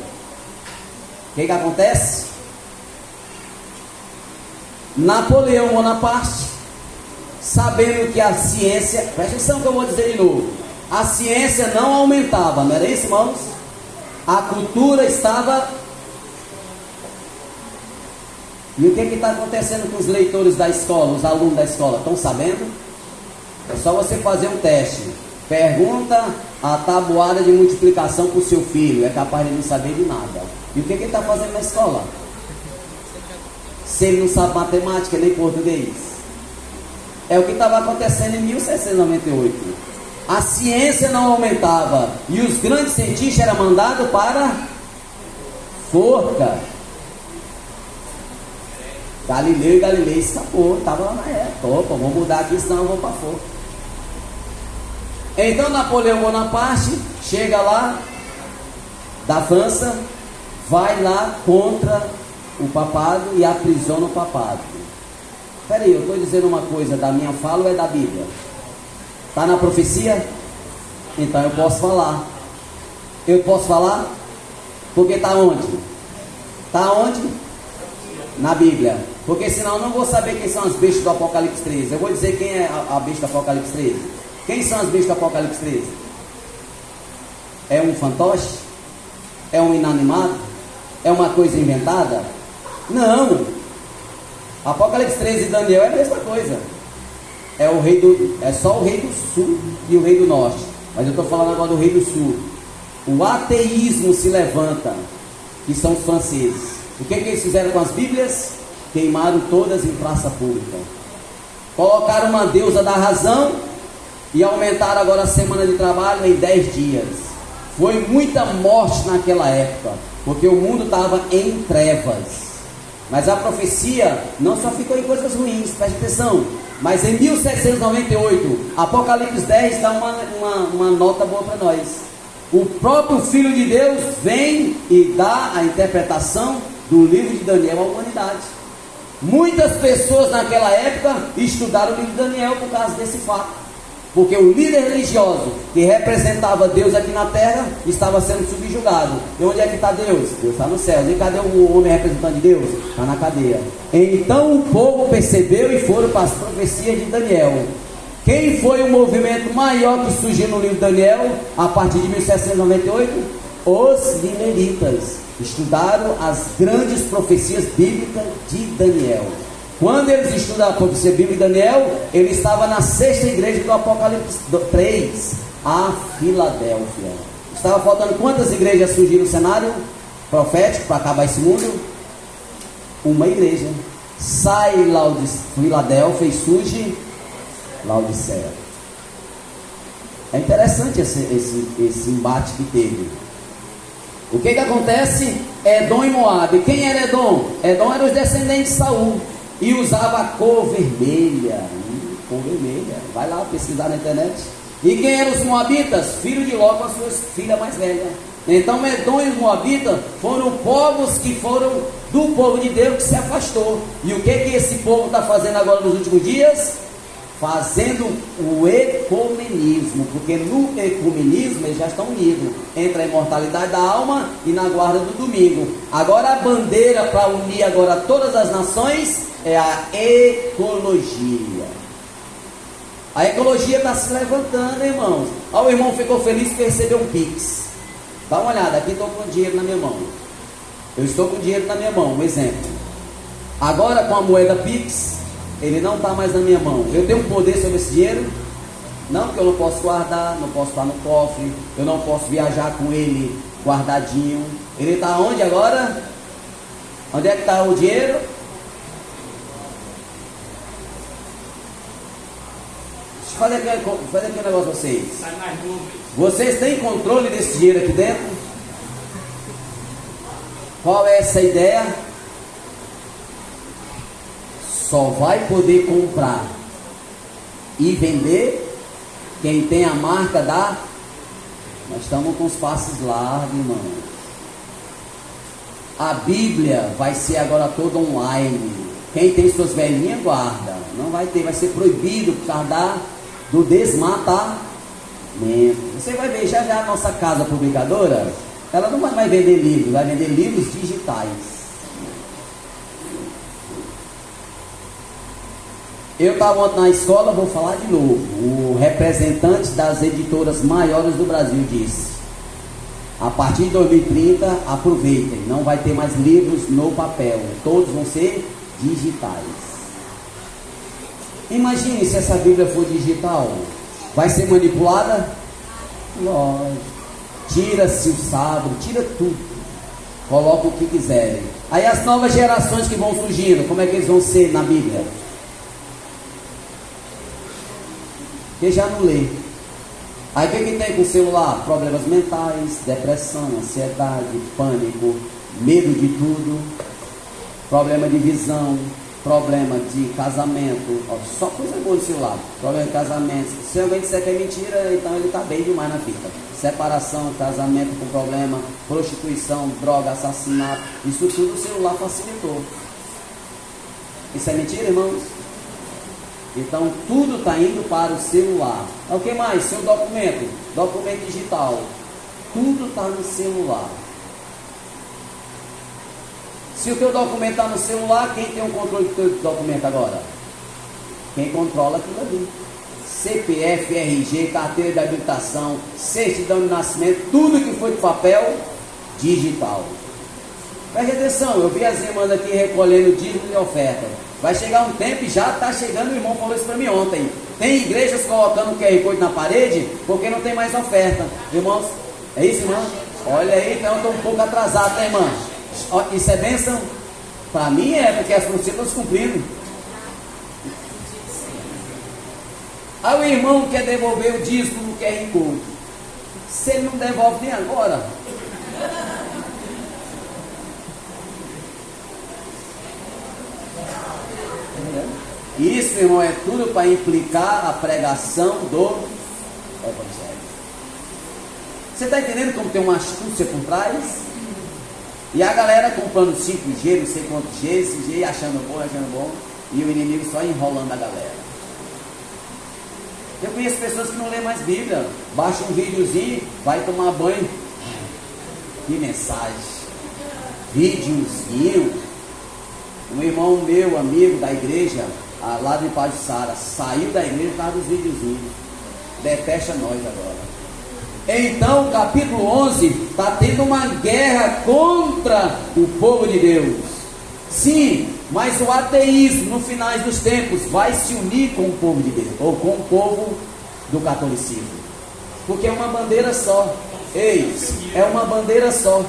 O que acontece? Napoleão Bonaparte, sabendo que a ciência, presta atenção que eu vou dizer de novo, a ciência não aumentava, não era isso, irmãos? A cultura estava. E o que está acontecendo com os leitores da escola, os alunos da escola? Estão sabendo? É só você fazer um teste. Pergunta a tabuada de multiplicação para o seu filho, é capaz de não saber de nada. E o que ele está fazendo na escola? Se ele não sabe matemática nem português. É o que estava acontecendo em 1798. A ciência não aumentava e os grandes cientistas eram mandados para forca. Galileu e Galilei escapou, estava lá na época. Opa, vou mudar aqui, senão eu vou para forca. Então Napoleão Bonaparte chega lá da França, vai lá contra o papado e aprisiona o papado. Espera aí, eu estou dizendo uma coisa da minha fala ou é da Bíblia? Está na profecia? Então eu posso falar. Eu posso falar? Porque está onde? Está onde? Na Bíblia. Porque senão eu não vou saber quem são as bestas do Apocalipse 13. Eu vou dizer quem é a besta do Apocalipse 13. Quem são as bestas do Apocalipse 13? É um fantoche? É um inanimado? É uma coisa inventada? Não. Apocalipse 13 e Daniel é a mesma coisa. É só o rei do sul e o rei do norte. Mas eu estou falando agora do rei do sul. O ateísmo se levanta, que são os franceses. O que eles fizeram com as Bíblias? Queimaram todas em praça pública. Colocaram uma deusa da razão e aumentaram agora a semana de trabalho em 10 dias. Foi muita morte naquela época, porque o mundo estava em trevas. Mas a profecia não só ficou em coisas ruins, preste atenção. Mas em 1798, Apocalipse 10 dá uma nota boa para nós. O próprio Filho de Deus vem e dá a interpretação do livro de Daniel à humanidade. Muitas pessoas naquela época estudaram o livro de Daniel por causa desse fato. Porque o líder religioso que representava Deus aqui na terra estava sendo subjugado. E onde é que está Deus? Deus está no céu. E cadê o homem representante de Deus? Está na cadeia. Então o povo percebeu e foram para as profecias de Daniel. Quem foi o movimento maior que surgiu no livro de Daniel a partir de 1798? Os limeritas. Estudaram as grandes profecias bíblicas de Daniel. Quando eles estudam a profecia bíblica de Daniel, ele estava na sexta igreja do Apocalipse 3, a Filadélfia. Estava faltando quantas igrejas surgiram no cenário profético para acabar esse mundo? Uma igreja. Sai Filadélfia e surge Laodiceia. É interessante esse embate que teve. O que acontece? Edom e Moabe. Quem era Edom? Edom era os descendentes de Saul e usava a cor vermelha. Cor vermelha. Vai lá pesquisar na internet. E quem eram os Moabitas? Filho de Ló com as suas filhas mais velhas. Então Edom e os Moabitas foram povos que foram do povo de Deus que se afastou. E o que esse povo está fazendo agora nos últimos dias? Fazendo o ecumenismo, porque no ecumenismo eles já estão unidos entre a imortalidade da alma e na guarda do domingo. Agora a bandeira para unir agora todas as nações é a ecologia. A ecologia está se levantando, irmãos. O irmão ficou feliz porque recebeu um Pix. Dá uma olhada, aqui estou com dinheiro na minha mão. Eu estou com dinheiro na minha mão, um exemplo. Agora com a moeda Pix, ele não está mais na minha mão. Eu tenho poder sobre esse dinheiro? Não, porque eu não posso guardar, não posso estar no cofre, eu não posso viajar com ele guardadinho. Ele está onde agora? Onde é que está o dinheiro? Deixa eu fazer aqui um negócio com vocês. Sai mais nuvens. Vocês têm controle desse dinheiro aqui dentro? Qual é essa ideia? Só vai poder comprar e vender quem tem a marca da... Nós estamos com os passos largos, irmãos. A Bíblia vai ser agora toda online. Quem tem suas velhinhas, guarda. Não vai ter, vai ser proibido por causa do desmatamento. Você vai ver já a nossa casa publicadora, ela não vai mais vender livros, vai vender livros digitais. Eu estava ontem na escola, vou falar de novo. O representante das editoras maiores do Brasil disse: a partir de 2030, aproveitem, não vai ter mais livros no papel, todos vão ser digitais. Imagine se essa Bíblia for digital, vai ser manipulada? Lógico. Tira-se o sabre, tira tudo, coloca o que quiserem. Aí as novas gerações que vão surgindo, como é que eles vão ser na Bíblia? Que já não lê. Aí o que tem com o celular? Problemas mentais, depressão, ansiedade, pânico, medo de tudo, problema de visão, problema de casamento, ó, só coisa boa no celular, problema de casamento. Se alguém disser que é mentira, então ele está bem demais na fita. Separação, casamento com problema, prostituição, droga, assassinato, isso tudo o celular facilitou. Isso é mentira, irmãos? Então tudo está indo para o celular. O que mais? Seu documento, documento digital, tudo está no celular. Se o teu documento está no celular, quem tem o controle do teu documento agora? Quem controla aquilo ali. CPF, RG, carteira de habilitação, certidão de nascimento, tudo que foi de papel, digital. Preste atenção, eu vi as irmãs aqui recolhendo dízimo de oferta. Vai chegar um tempo e já está chegando, o irmão falou isso para mim ontem. Tem igrejas colocando o QR Code na parede porque não tem mais oferta. Irmãos, é isso, irmão? Olha aí, então eu estou um pouco atrasado, né, irmã? Isso é bênção? Para mim é, porque as profecias estão se cumprindo. Aí o irmão quer devolver o dízimo no QR Code. Se ele não devolve nem agora. Isso, irmão, é tudo para implicar a pregação do Evangelho. Você está entendendo como tem uma astúcia por trás? E a galera comprando 5G, não sei quantos G, 6G, achando bom, e o inimigo só enrolando a galera. Eu conheço pessoas que não lêem mais Bíblia, baixa um videozinho, vai tomar banho. Que mensagem! Videozinho. Um irmão meu, amigo da igreja, lá de Pajuçara, saiu da igreja por causa dos videozinhos. Detesta nós agora. Então, capítulo 11, está tendo uma guerra contra o povo de Deus. Sim, mas o ateísmo, no final dos tempos, vai se unir com o povo de Deus, ou com o povo do catolicismo. Porque é uma bandeira só. Eis, é uma bandeira só.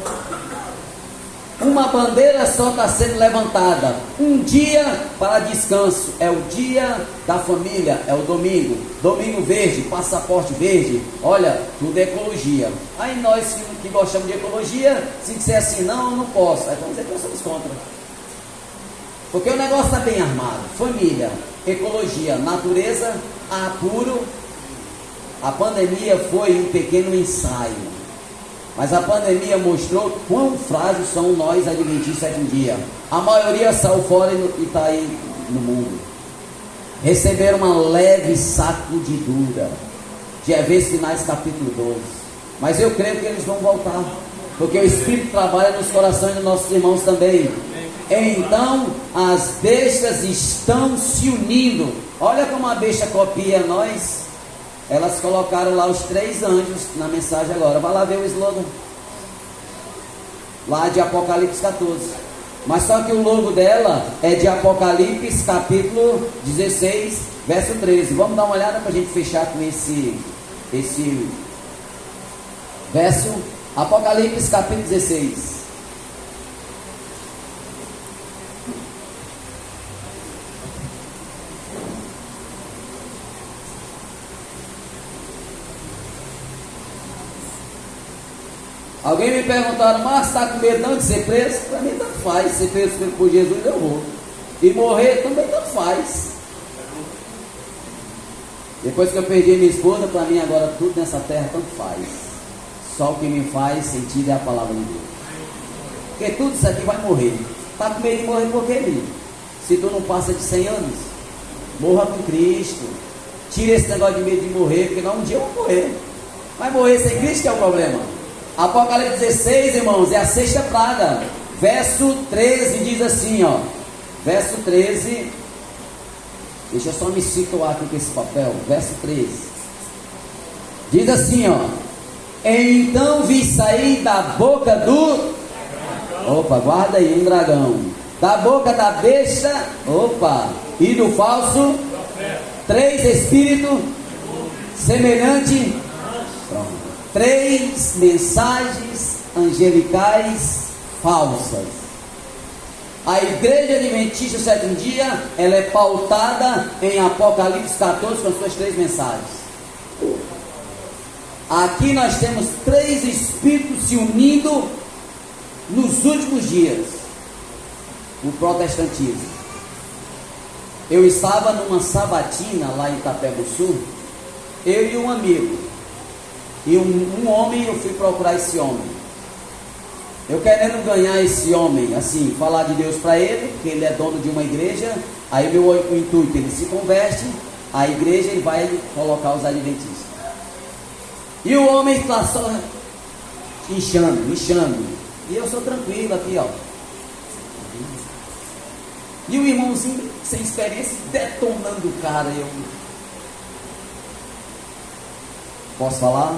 Uma bandeira só está sendo levantada. Um dia para descanso, é o dia da família, é o domingo. Domingo verde, passaporte verde. Olha, tudo é ecologia. Aí nós que gostamos de ecologia, se disser assim, não, eu não posso, aí vamos dizer que nós somos contra. Porque o negócio está bem armado. Família, ecologia, natureza, ar puro. A pandemia foi um pequeno ensaio. Mas a pandemia mostrou quão frágeis são nós, adventistas, sétimo dia. A maioria saiu fora e está aí no mundo. Receberam uma leve sacudidura. Já vê Sinais capítulo 12. Mas eu creio que eles vão voltar. Porque o Espírito trabalha nos corações dos nossos irmãos também. Então as bestas estão se unindo. Olha como a besta copia nós. Elas colocaram lá os 3 anjos na mensagem agora. Vai lá ver o slogan. Lá de Apocalipse 14. Mas só que o logo dela é de Apocalipse capítulo 16, verso 13. Vamos dar uma olhada para a gente fechar com esse verso. Apocalipse capítulo 16. Alguém me perguntaram, mas está com medo não de ser preso? Para mim tanto faz, ser preso por Jesus eu vou. E morrer também tanto faz. Depois que eu perdi minha esposa, para mim agora tudo nessa terra tanto faz. Só o que me faz sentido é a palavra de Deus. Porque tudo isso aqui vai morrer. Está com medo de morrer por quê, menino? Se tu não passa de 100 anos, morra com Cristo. Tira esse negócio de medo de morrer, porque não, um dia eu vou morrer. Mas morrer sem Cristo que é o problema. Apocalipse 16, irmãos, é a sexta praga. Verso 13 diz assim, ó. Verso 13. Deixa eu só me situar aqui com esse papel. Verso 13. Diz assim, ó. Então vi sair da boca do... Opa, guarda aí, um dragão. Da boca da besta, opa, e do falso, 3 espíritos semelhante, 3 mensagens angelicais falsas. A igreja adventista do sétimo dia, ela é pautada em Apocalipse 14 com as suas 3 mensagens. Aqui nós temos 3 espíritos se unindo nos últimos dias. O protestantismo. Eu estava numa sabatina lá em Itapebussu, eu e um amigo, e um homem, eu fui procurar esse homem, eu querendo ganhar esse homem, assim, falar de Deus para ele, porque ele é dono de uma igreja. Aí meu intuito, ele se converte, a igreja ele vai colocar os adventistas, e o homem está só inchando, e eu sou tranquilo aqui, ó. E o irmãozinho sem experiência detonando o cara. Eu posso falar?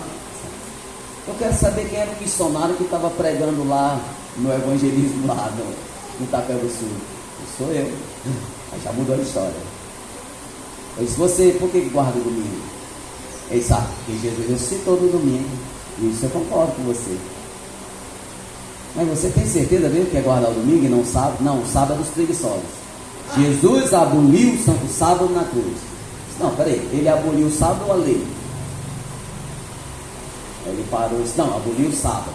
Eu quero saber quem era o missionário que estava pregando lá no evangelismo lá no Itapebussu. Sou eu. Aí já mudou a história. Eu disse, você, por que guarda o domingo? Ele sabe, porque Jesus ressuscitou no domingo. E isso eu concordo com você. Mas você tem certeza mesmo que é guardar o domingo e não sábado? Não, o sábado é dos preguiçosos. Jesus aboliu o sábado na cruz. Não, peraí, ele aboliu o sábado ou a lei? Ele parou e disse, não, aboliu o sábado.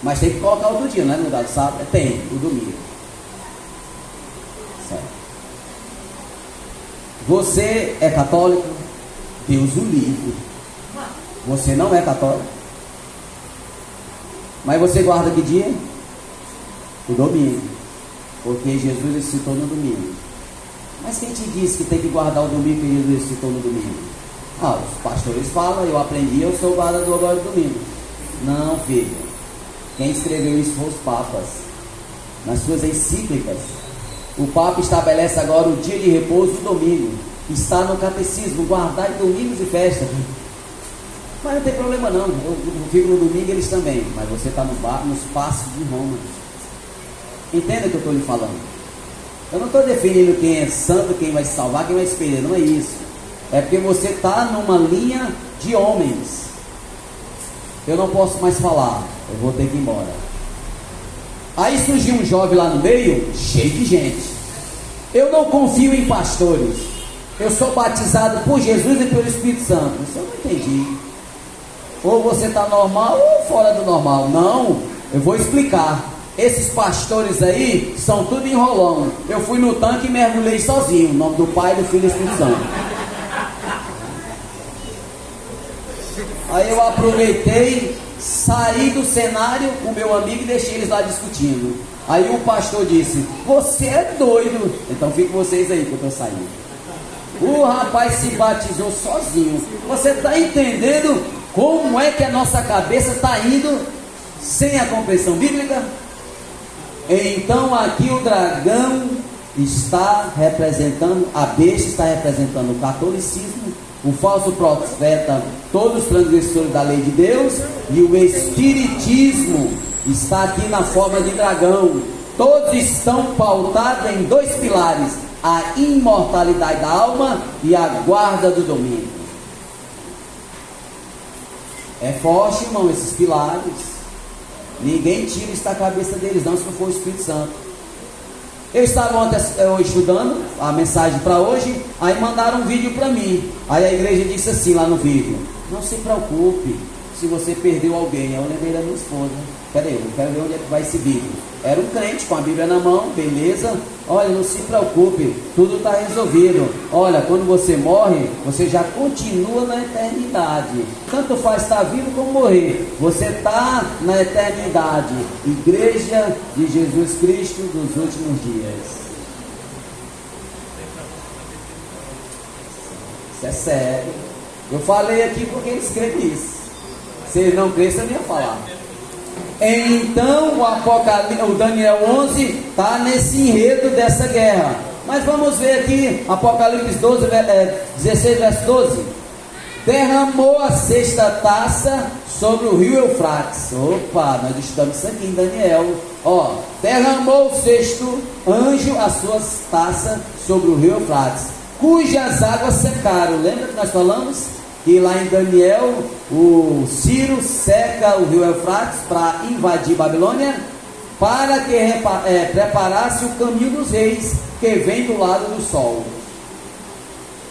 Mas tem que colocar outro dia, não é no lugar do sábado? Tem, o domingo. Certo. Você é católico? Deus o livre. Você não é católico? Mas você guarda que dia? O domingo. Porque Jesus ressuscitou no domingo. Mas quem te disse que tem que guardar o domingo que Jesus ressuscitou no domingo? Ah, os pastores falam, eu aprendi, eu sou guardador agora do domingo. Não, filho. Quem escreveu isso foram os papas. Nas suas encíclicas. O Papa estabelece agora o dia de repouso do domingo. Está no catecismo, guardar domingos e festas. Mas não tem problema não, eu fico no domingo, eles também. Mas você está nos passos de Roma. Entenda o que eu estou lhe falando. Eu não estou definindo quem é santo, quem vai se salvar, quem vai se perder. Não é isso. É porque você está numa linha de homens. Eu não posso mais falar, eu vou ter que ir embora. Aí surgiu um jovem lá no meio, cheio de gente. Eu não confio em pastores. Eu sou batizado por Jesus e pelo Espírito Santo. Isso eu não entendi. Ou você está normal ou fora do normal. Não, eu vou explicar. Esses pastores aí são tudo enrolão. Eu fui no tanque e mergulhei sozinho. Em nome do Pai, do Filho e do Espírito Santo. Aí eu aproveitei, saí do cenário com meu amigo e deixei eles lá discutindo. Aí o pastor disse, você é doido. Então fiquem vocês aí que eu estou saindo. O rapaz se batizou sozinho. Você está entendendo como é que a nossa cabeça está indo sem a compreensão bíblica? Então aqui o dragão está representando, a besta está representando o catolicismo, o falso profeta, todos os transgressores da lei de Deus, e o espiritismo está aqui na forma de dragão. Todos estão pautados em 2 pilares: a imortalidade da alma e a guarda do domingo. É forte, irmão, esses pilares. Ninguém tira isso da cabeça deles, não, se não for o Espírito Santo. Eu estava ontem estudando a mensagem para hoje, aí mandaram um vídeo para mim. Aí a igreja disse assim lá no vídeo: não se preocupe, se você perdeu alguém. Eu lembrei da minha esposa. Peraí, eu quero ver onde é que vai esse Bíblia. Era um crente com a Bíblia na mão, beleza? Olha, não se preocupe, tudo está resolvido. Olha, quando você morre, você já continua na eternidade. Tanto faz estar vivo como morrer. Você está na eternidade. Igreja de Jesus Cristo dos últimos dias. Isso é sério. Eu falei aqui porque eles creem nisso. Se eles não creem, eu não ia falar. Então o Daniel 11 está nesse enredo dessa guerra. Mas vamos ver aqui, Apocalipse 16, verso 12. Derramou a sexta taça sobre o rio Eufrates. Opa, nós estudamos isso aqui em Daniel. Ó, derramou o sexto anjo as suas taças sobre o rio Eufrates, cujas águas secaram. Lembra que nós falamos? Que lá em Daniel, o Ciro seca o rio Eufrates para invadir Babilônia, para que preparasse o caminho dos reis, que vem do lado do sol.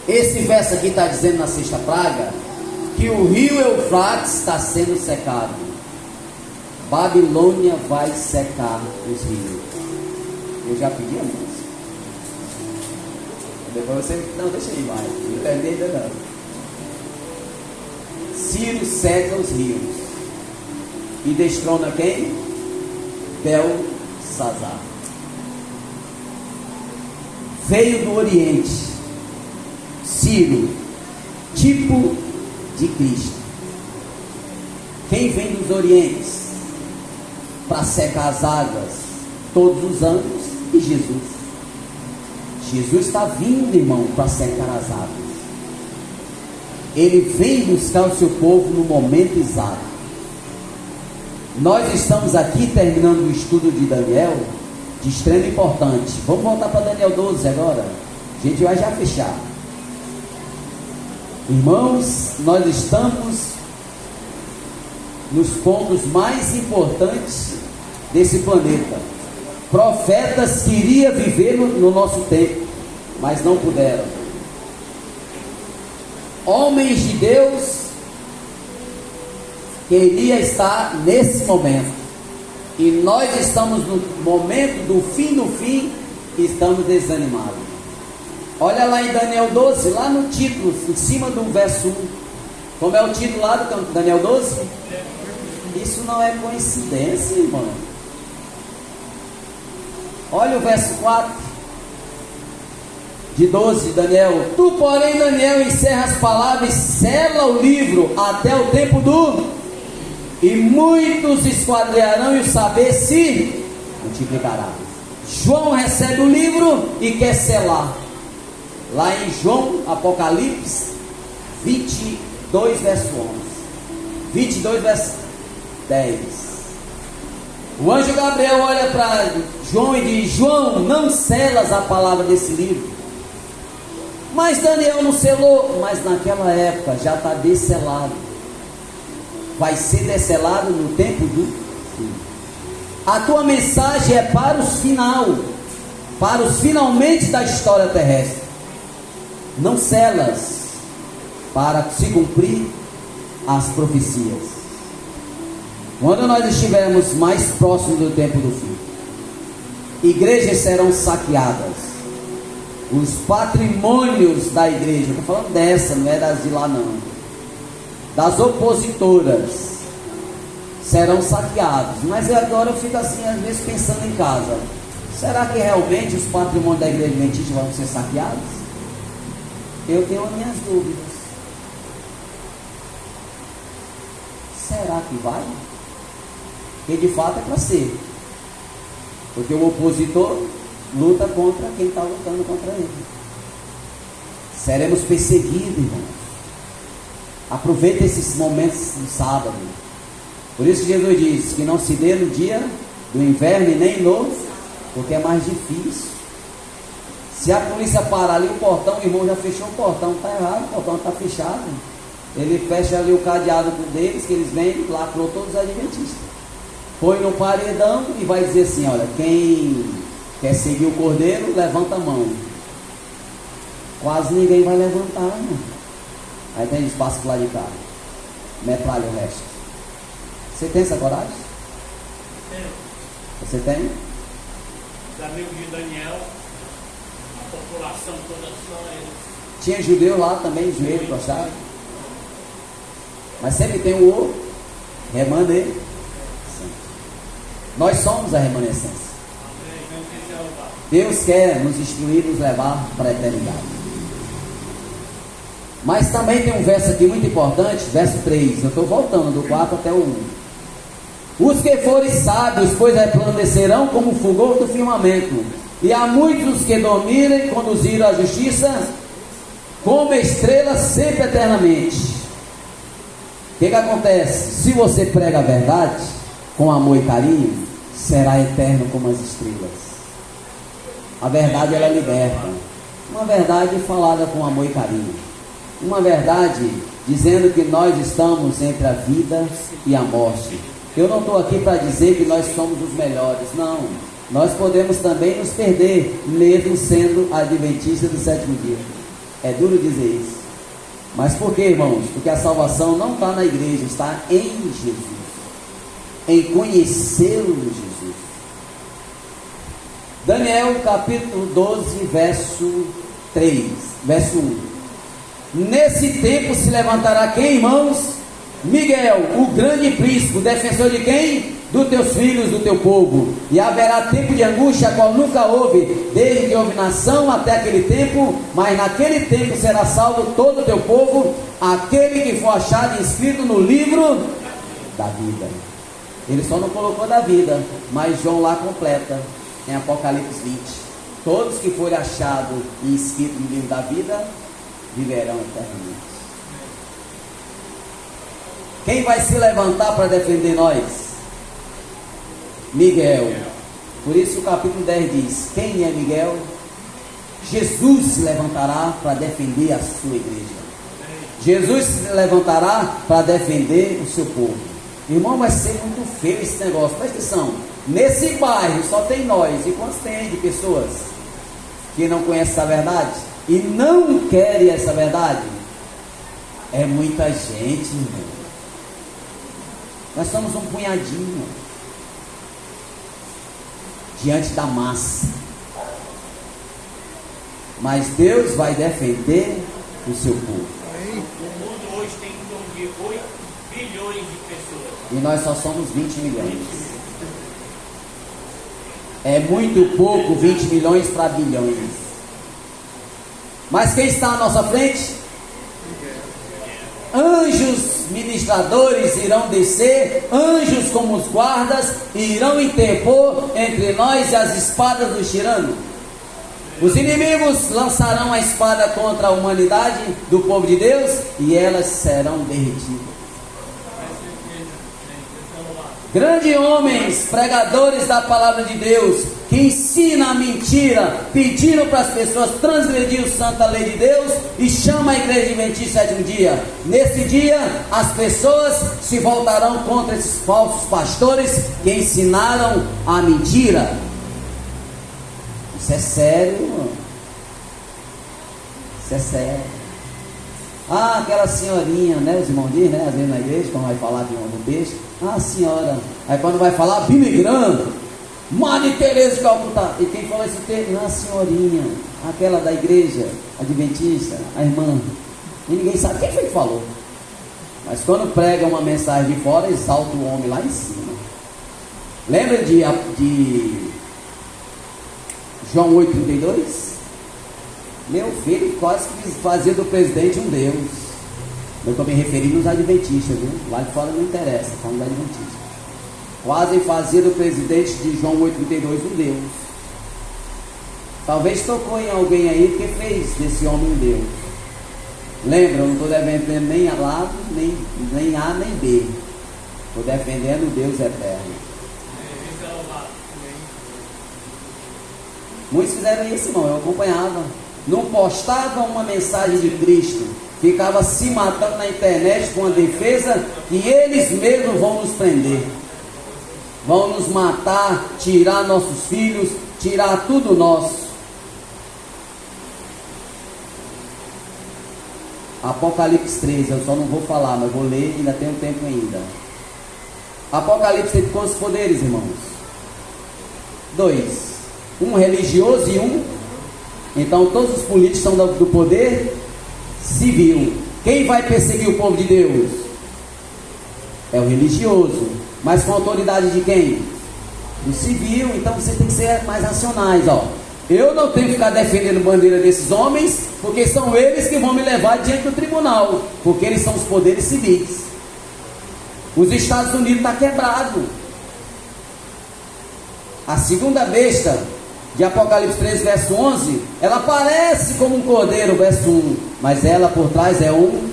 Esse verso aqui está dizendo na sexta praga, que o rio Eufrates está sendo secado. Babilônia vai secar os rios. Eu já pedi a música. Depois você, não, deixa aí mais, não entendi ainda não. Ciro seca os rios e destrona quem? Belsazar. Veio do Oriente Ciro, tipo de Cristo. Quem vem dos Orientes para secar as águas todos os anos? E Jesus. Jesus está vindo, irmão, para secar as águas. Ele vem buscar o seu povo no momento exato. Nós estamos aqui terminando o estudo de Daniel, de extrema importância. Vamos voltar para Daniel 12 agora. A gente vai já fechar. Irmãos, nós estamos nos pontos mais importantes desse planeta. Profetas queriam viver no nosso tempo, mas não puderam. Homens de Deus queria estar nesse momento, e nós estamos no momento do fim e estamos desanimados. Olha lá em Daniel 12, lá no título, em cima do verso 1, como é o título lá do Daniel 12? Isso não é coincidência, irmão. Olha o verso 4 de 12 de Daniel. Tu, porém, Daniel, encerra as palavras e sela o livro até o tempo do... E muitos esquadrearão e o saber se multiplicará. João recebe o livro e quer selar. Lá em João, Apocalipse 22, verso 11. 22, verso 10. O anjo Gabriel olha para João e diz: João, não selas a palavra desse livro. Mas Daniel não selou. Mas naquela época já está desselado. Vai ser desselado no tempo do fim. A tua mensagem é para os final, para os finalmente da história terrestre. Não selas, para se cumprir as profecias. Quando nós estivermos mais próximos do tempo do fim, igrejas serão saqueadas. Os patrimônios da igreja, estou falando dessa, não é das de lá não, das opositoras, serão saqueados. Mas agora eu fico assim, às vezes pensando em casa: será que realmente os patrimônios da igreja adventista vão ser saqueados? Eu tenho as minhas dúvidas. Será que vai? Porque de fato é para ser. Porque o opositor luta contra quem está lutando contra ele. Seremos perseguidos, irmãos. Aproveita esses momentos do sábado. Por isso que Jesus diz que não se dê no dia do inverno e nem no, porque é mais difícil. Se a polícia parar ali o portão, o irmão já fechou o portão, está errado, o portão está fechado. Ele fecha ali o cadeado deles, que eles vêm, lacrou todos os adventistas. Põe no paredão e vai dizer assim: olha, quem quer seguir o cordeiro, levanta a mão. Quase ninguém vai levantar, né? Aí tem espaço para lá de cá. Metralha o resto. Você tem essa coragem? Tenho. Você tem? Os amigos de Daniel, a população toda só eles. Tinha judeu lá também, joelho prostrado. Mas sempre tem o remanescente. Nós somos a remanescência. Amém. Não quiser roubar. Deus quer nos instruir e nos levar para a eternidade. Mas também tem um verso aqui muito importante, verso 3. Eu estou voltando do 4 até o 1. Os que forem sábios, pois resplandecerão como o fulgor do firmamento. E há muitos que dominam e conduziram a justiça como estrelas sempre eternamente. O que acontece? Se você prega a verdade com amor e carinho, será eterno como as estrelas. A verdade, ela liberta. Uma verdade falada com amor e carinho. Uma verdade dizendo que nós estamos entre a vida e a morte. Eu não estou aqui para dizer que nós somos os melhores, não. Nós podemos também nos perder, mesmo sendo adventistas do sétimo dia. É duro dizer isso. Mas por que, irmãos? Porque a salvação não está na igreja, está em Jesus. Em conhecê-lo Jesus. Daniel capítulo 12, verso 3, verso 1. Nesse tempo se levantará quem, irmãos? Miguel, o grande príncipe, defensor de quem? Dos teus filhos, do teu povo. E haverá tempo de angústia, qual nunca houve, desde que houve nação até aquele tempo, mas naquele tempo será salvo todo o teu povo, aquele que for achado inscrito no livro da vida. Ele só não colocou da vida, mas João lá completa, em Apocalipse 20. Todos que forem achados e inscritos no livro da vida, viverão eternamente. Quem vai se levantar para defender nós? Miguel. Por isso o capítulo 10 diz: quem é Miguel? Jesus se levantará para defender a sua igreja. Jesus se levantará para defender o seu povo. Irmão, vai ser muito feio esse negócio. Presta atenção. Nesse bairro só tem nós. E quantos tem de pessoas que não conhecem essa verdade e não querem essa verdade? É muita gente, irmão. Nós somos um punhadinho diante da massa. Mas Deus vai defender o seu povo. O mundo hoje tem em torno de 8 bilhões de pessoas. E nós só somos 20 milhões. É muito pouco 20 milhões para bilhões. Mas quem está à nossa frente? Anjos ministradores irão descer, anjos como os guardas, e irão interpor entre nós e as espadas dos tiranos. Os inimigos lançarão a espada contra a humanidade do povo de Deus, e elas serão derretidas. Grandes homens, pregadores da palavra de Deus, que ensinam a mentira, pediram para as pessoas transgredir a santa lei de Deus e chama a igreja adventista sétimo dia. Nesse dia, as pessoas se voltarão contra esses falsos pastores que ensinaram a mentira. Isso é sério, irmão. Isso é sério. Ah, aquela senhorinha, né? Os irmãos dizem, né? Às vezes na igreja, quando vai falar de um peixe. Ah, senhora. Aí quando vai falar, Billy Graham, Madre Teresa de Calcutá. E quem falou esse termo? Ah, senhorinha. Aquela da igreja adventista, a irmã. E ninguém sabe quem foi que falou. Mas quando prega uma mensagem de fora, exalta o homem lá em cima. Lembra de João 8,32? Meu filho quase que fazia do presidente um Deus. Eu estou me referindo aos adventistas, viu? Lá de fora não interessa, falando dos adventistas. Quase fazia do presidente de João 8,32 um Deus. Talvez tocou em alguém aí que fez desse homem um Deus. Lembra, eu não estou defendendo nem a lado, nem A nem B. Estou defendendo o Deus eterno. Muitos fizeram isso, irmão, eu acompanhava. Não postavam uma mensagem de Cristo, ficava se matando na internet com a defesa que eles mesmos vão nos prender, vão nos matar, tirar nossos filhos, tirar tudo nosso. Apocalipse 3, eu só não vou falar, mas vou ler, ainda tenho tempo ainda. Apocalipse tem quantos poderes, irmãos? 2. Um religioso e um. Então todos os políticos são do poder civil. Quem vai perseguir o povo de Deus? É o religioso. Mas com a autoridade de quem? Do civil. Então você tem que ser mais racionais, ó. Eu não tenho que ficar defendendo bandeira desses homens, porque são eles que vão me levar diante do tribunal, porque eles são os poderes civis. Os Estados Unidos está quebrado. A segunda besta de Apocalipse 3, verso 11, ela parece como um cordeiro, verso 1, mas ela por trás é um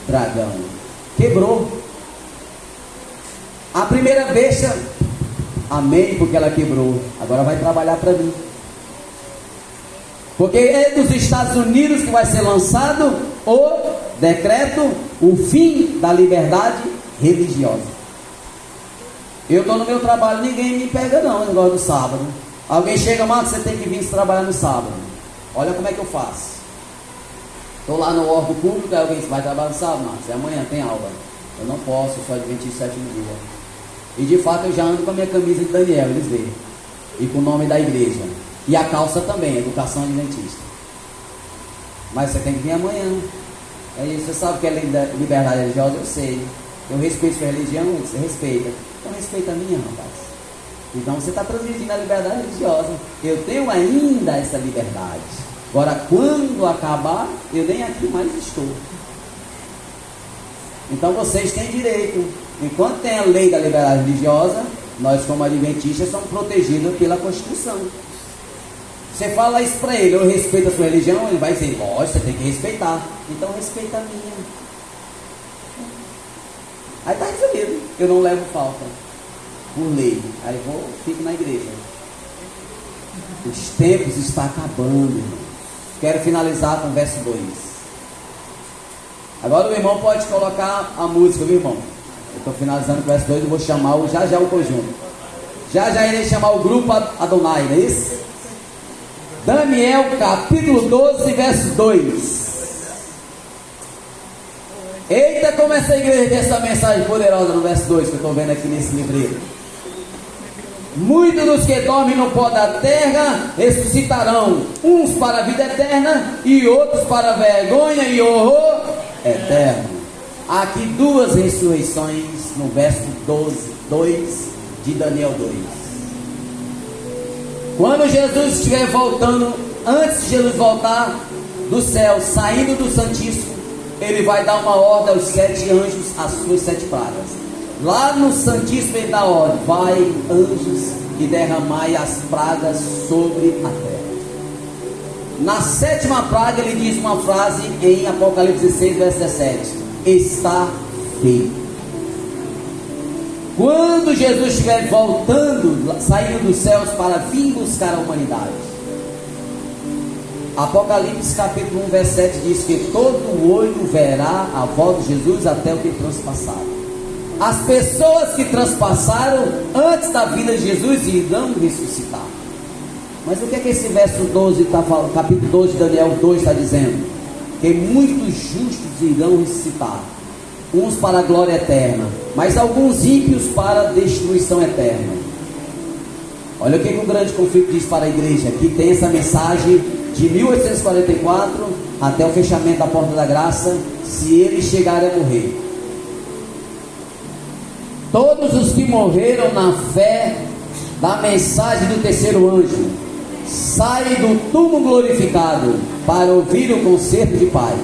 dragão. Quebrou. A primeira besta, amém, porque ela quebrou. Agora vai trabalhar para mim. Porque é dos Estados Unidos que vai ser lançado o decreto, o fim da liberdade religiosa. Eu estou no meu trabalho, ninguém me pega não, eu gosto do sábado. Alguém chega, Marcos, você tem que vir trabalhar no sábado. Olha como é que eu faço. Estou lá no órgão público, aí alguém vai trabalhar no sábado, Marcos, amanhã tem aula. Eu não posso, eu sou adventista do sétimo dia. E de fato eu já ando com a minha camisa de Daniel, eles veem. E com o nome da igreja. E a calça também, Educação Adventista. Mas você tem que vir amanhã. Aí você sabe que é liberdade religiosa, eu sei. Eu respeito sua religião, você respeita. Então respeita a minha, rapaz. Então você está transgredindo a liberdade religiosa. Eu tenho ainda essa liberdade. Agora quando acabar, eu nem aqui mais estou. Então vocês têm direito. Enquanto tem a lei da liberdade religiosa, nós como adventistas somos protegidos pela Constituição. Você fala isso para ele, eu respeito a sua religião, ele vai dizer, lógico, você tem que respeitar. Então respeita a minha. Aí está resumido, eu não levo falta por lei. Aí fico na igreja. Os tempos estão acabando, irmão. Quero finalizar com o verso 2. Agora o irmão pode colocar a música, viu, irmão? Eu estou finalizando com o verso 2, eu vou chamar já o conjunto. Já irei chamar o grupo Adonai, não é isso? Daniel capítulo 12, verso 2. Eita, como essa igreja tem essa mensagem poderosa no verso 2 que eu estou vendo aqui nesse livreiro. Muitos dos que dormem no pó da terra ressuscitarão, uns para a vida eterna e outros para a vergonha e horror eterno. Aqui duas ressurreições no verso 2 de Daniel 2. Quando Jesus estiver voltando, antes de Jesus voltar do céu, saindo do Santíssimo, ele vai dar uma ordem aos 7 anjos, as suas 7 pragas. Lá no Santíssimo ele dá ordem, vai anjos e derramai as pragas sobre a terra. Na 7ª praga ele diz uma frase em Apocalipse 16, verso 17: está feito. Quando Jesus estiver voltando, saindo dos céus para vir buscar a humanidade, Apocalipse capítulo 1, verso 7 diz que todo olho verá a volta de Jesus até o que transpassaram. As pessoas que transpassaram antes da vinda de Jesus irão ressuscitar. Mas o que é que esse verso 12 está falando? Capítulo 12 de Daniel 2 está dizendo? Que muitos justos irão ressuscitar, uns para a glória eterna, mas alguns ímpios para a destruição eterna. Olha o que o grande conflito diz para a igreja, que tem essa mensagem de 1844 até o fechamento da porta da graça, se eles chegarem a morrer. Todos os que morreram na fé da mensagem do terceiro anjo saem do túmulo glorificado para ouvir o concerto de paz,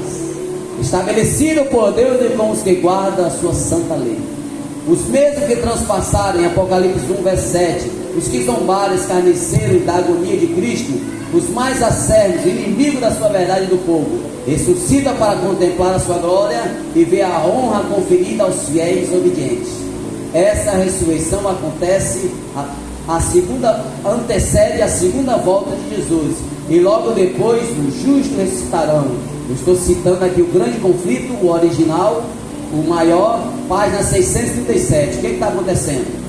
estabelecido por Deus e com os que guardam a sua santa lei. Os mesmos que transpassarem, Apocalipse 1, verso 7, os que zombaram, escarneceram da agonia de Cristo, os mais acérrimos, inimigos da sua verdade e do povo, ressuscita para contemplar a sua glória e ver a honra conferida aos fiéis obedientes. Essa ressurreição acontece, antecede a segunda volta de Jesus, e logo depois os justos ressuscitarão. Eu estou citando aqui o grande conflito, o original, o maior, página 637. O que está acontecendo?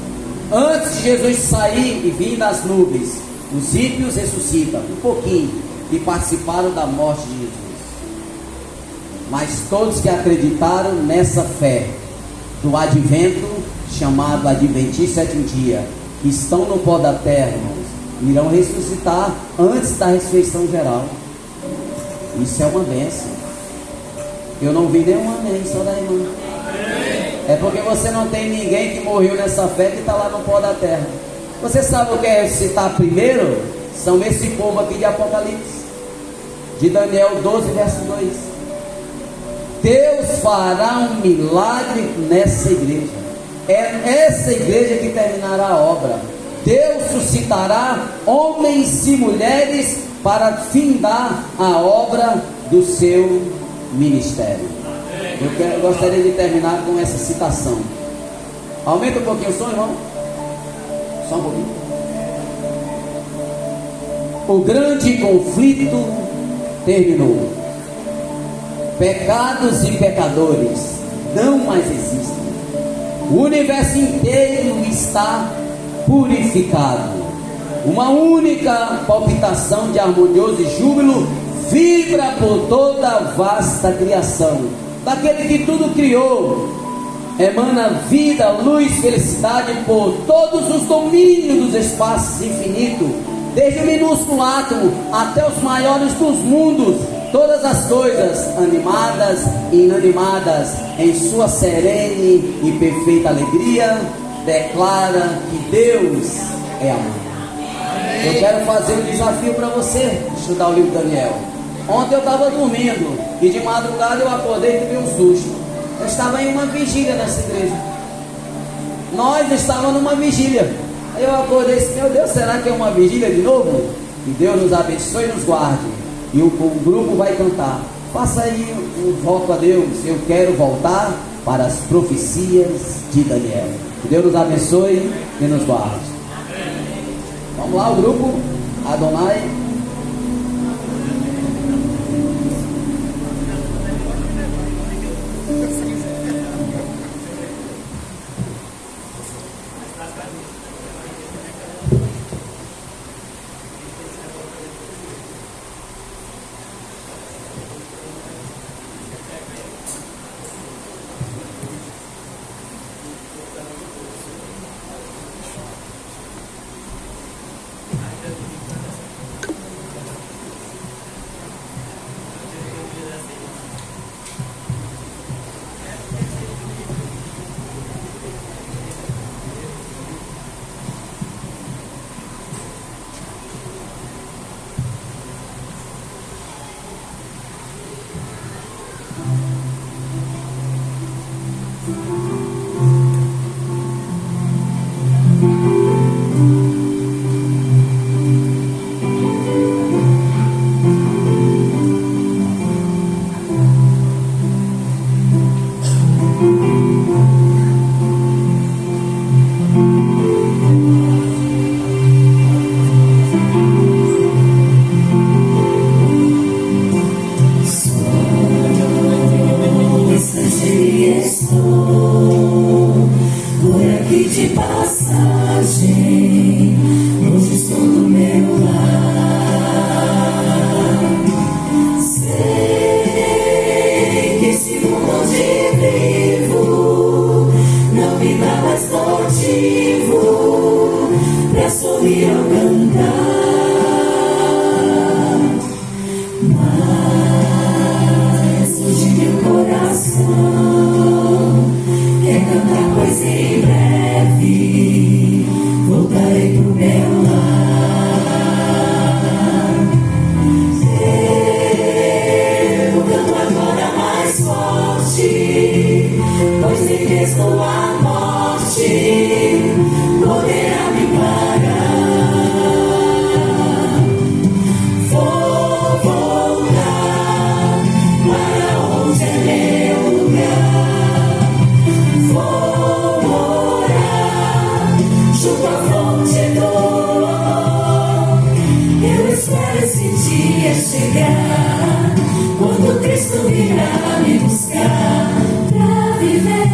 Antes de Jesus sair e vir das nuvens, os ímpios ressuscitam um pouquinho e participaram da morte de Jesus. Mas todos que acreditaram nessa fé do advento, chamado Adventista Sétimo Dia, que estão no pó da terra, irmãos, irão ressuscitar antes da ressurreição geral. Isso é uma bênção. Eu não vi nenhum amém, só da irmã. É porque você não tem ninguém que morreu nessa fé que está lá no pó da terra. Você sabe o que é ressuscitar primeiro? São esse povo aqui de Apocalipse, de Daniel 12, verso 2. Deus fará um milagre nessa igreja. É essa igreja que terminará a obra. Deus suscitará homens e mulheres para findar a obra do seu ministério. Eu gostaria de terminar com essa citação. Aumenta um pouquinho o som, irmão. Só um pouquinho. O grande conflito terminou. Pecados e pecadores não mais existem. O universo inteiro está purificado. Uma única palpitação de harmonioso júbilo vibra por toda a vasta criação. Daquele que tudo criou, emana vida, luz, felicidade por todos os domínios dos espaços infinitos, desde o minúsculo átomo até os maiores dos mundos. Todas as coisas, animadas e inanimadas, em sua serene e perfeita alegria, declara que Deus é amor. Eu quero fazer um desafio para você, estudar o livro de Daniel. Ontem eu estava dormindo e de madrugada eu acordei e tive um susto. Eu estava em uma vigília nessa igreja. Nós estávamos numa vigília. Aí eu acordei e disse: meu Deus, será que é uma vigília de novo? Que Deus nos abençoe e nos guarde. E o grupo vai cantar. Faça aí um voto a Deus. Eu quero voltar para as profecias de Daniel. Que Deus nos abençoe e nos guarde. Vamos lá, o grupo Adonai. Viver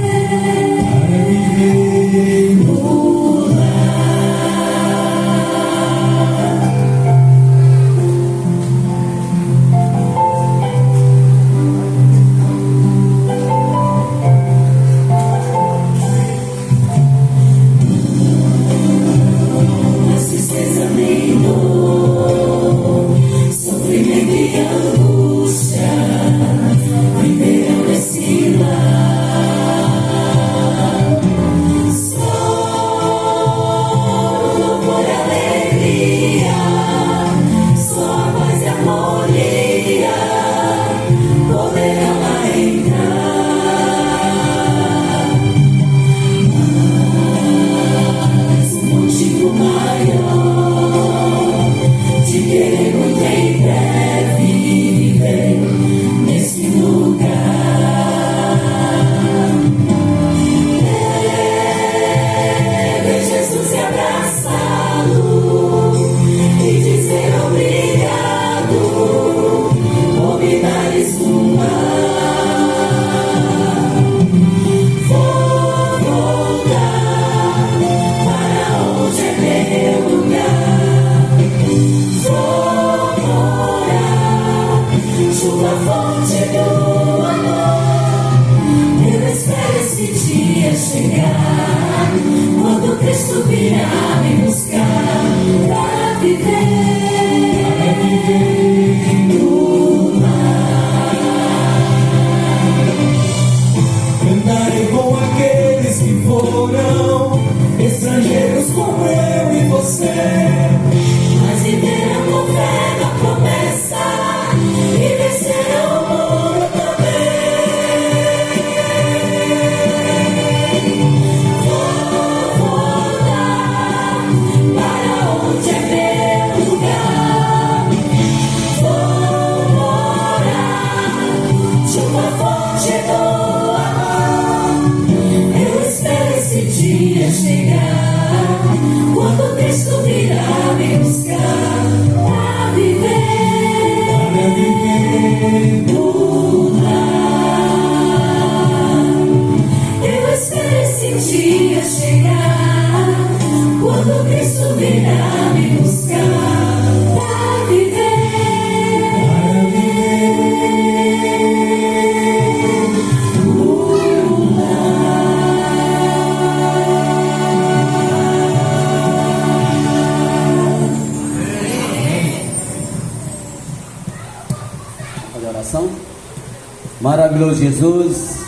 Maravilhoso Jesus,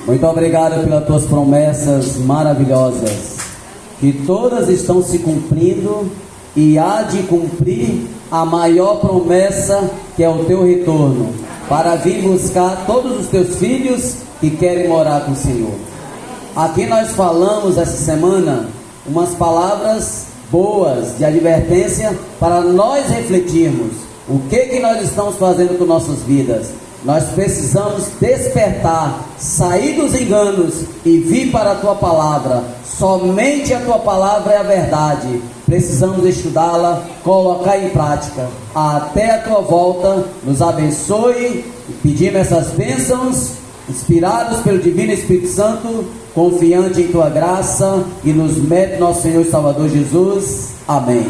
muito obrigado pelas tuas promessas maravilhosas, que todas estão se cumprindo e há de cumprir a maior promessa, que é o teu retorno, para vir buscar todos os teus filhos que querem morar com o Senhor. Aqui nós falamos essa semana umas palavras boas de advertência para nós refletirmos o que nós estamos fazendo com nossas vidas. Nós precisamos despertar, sair dos enganos e vir para a tua palavra. Somente a tua palavra é a verdade. Precisamos estudá-la, colocar em prática. Até a tua volta, nos abençoe. E pedimos essas bênçãos, inspirados pelo Divino Espírito Santo, confiante em tua graça e nos méritos do nosso Senhor e Salvador Jesus. Amém.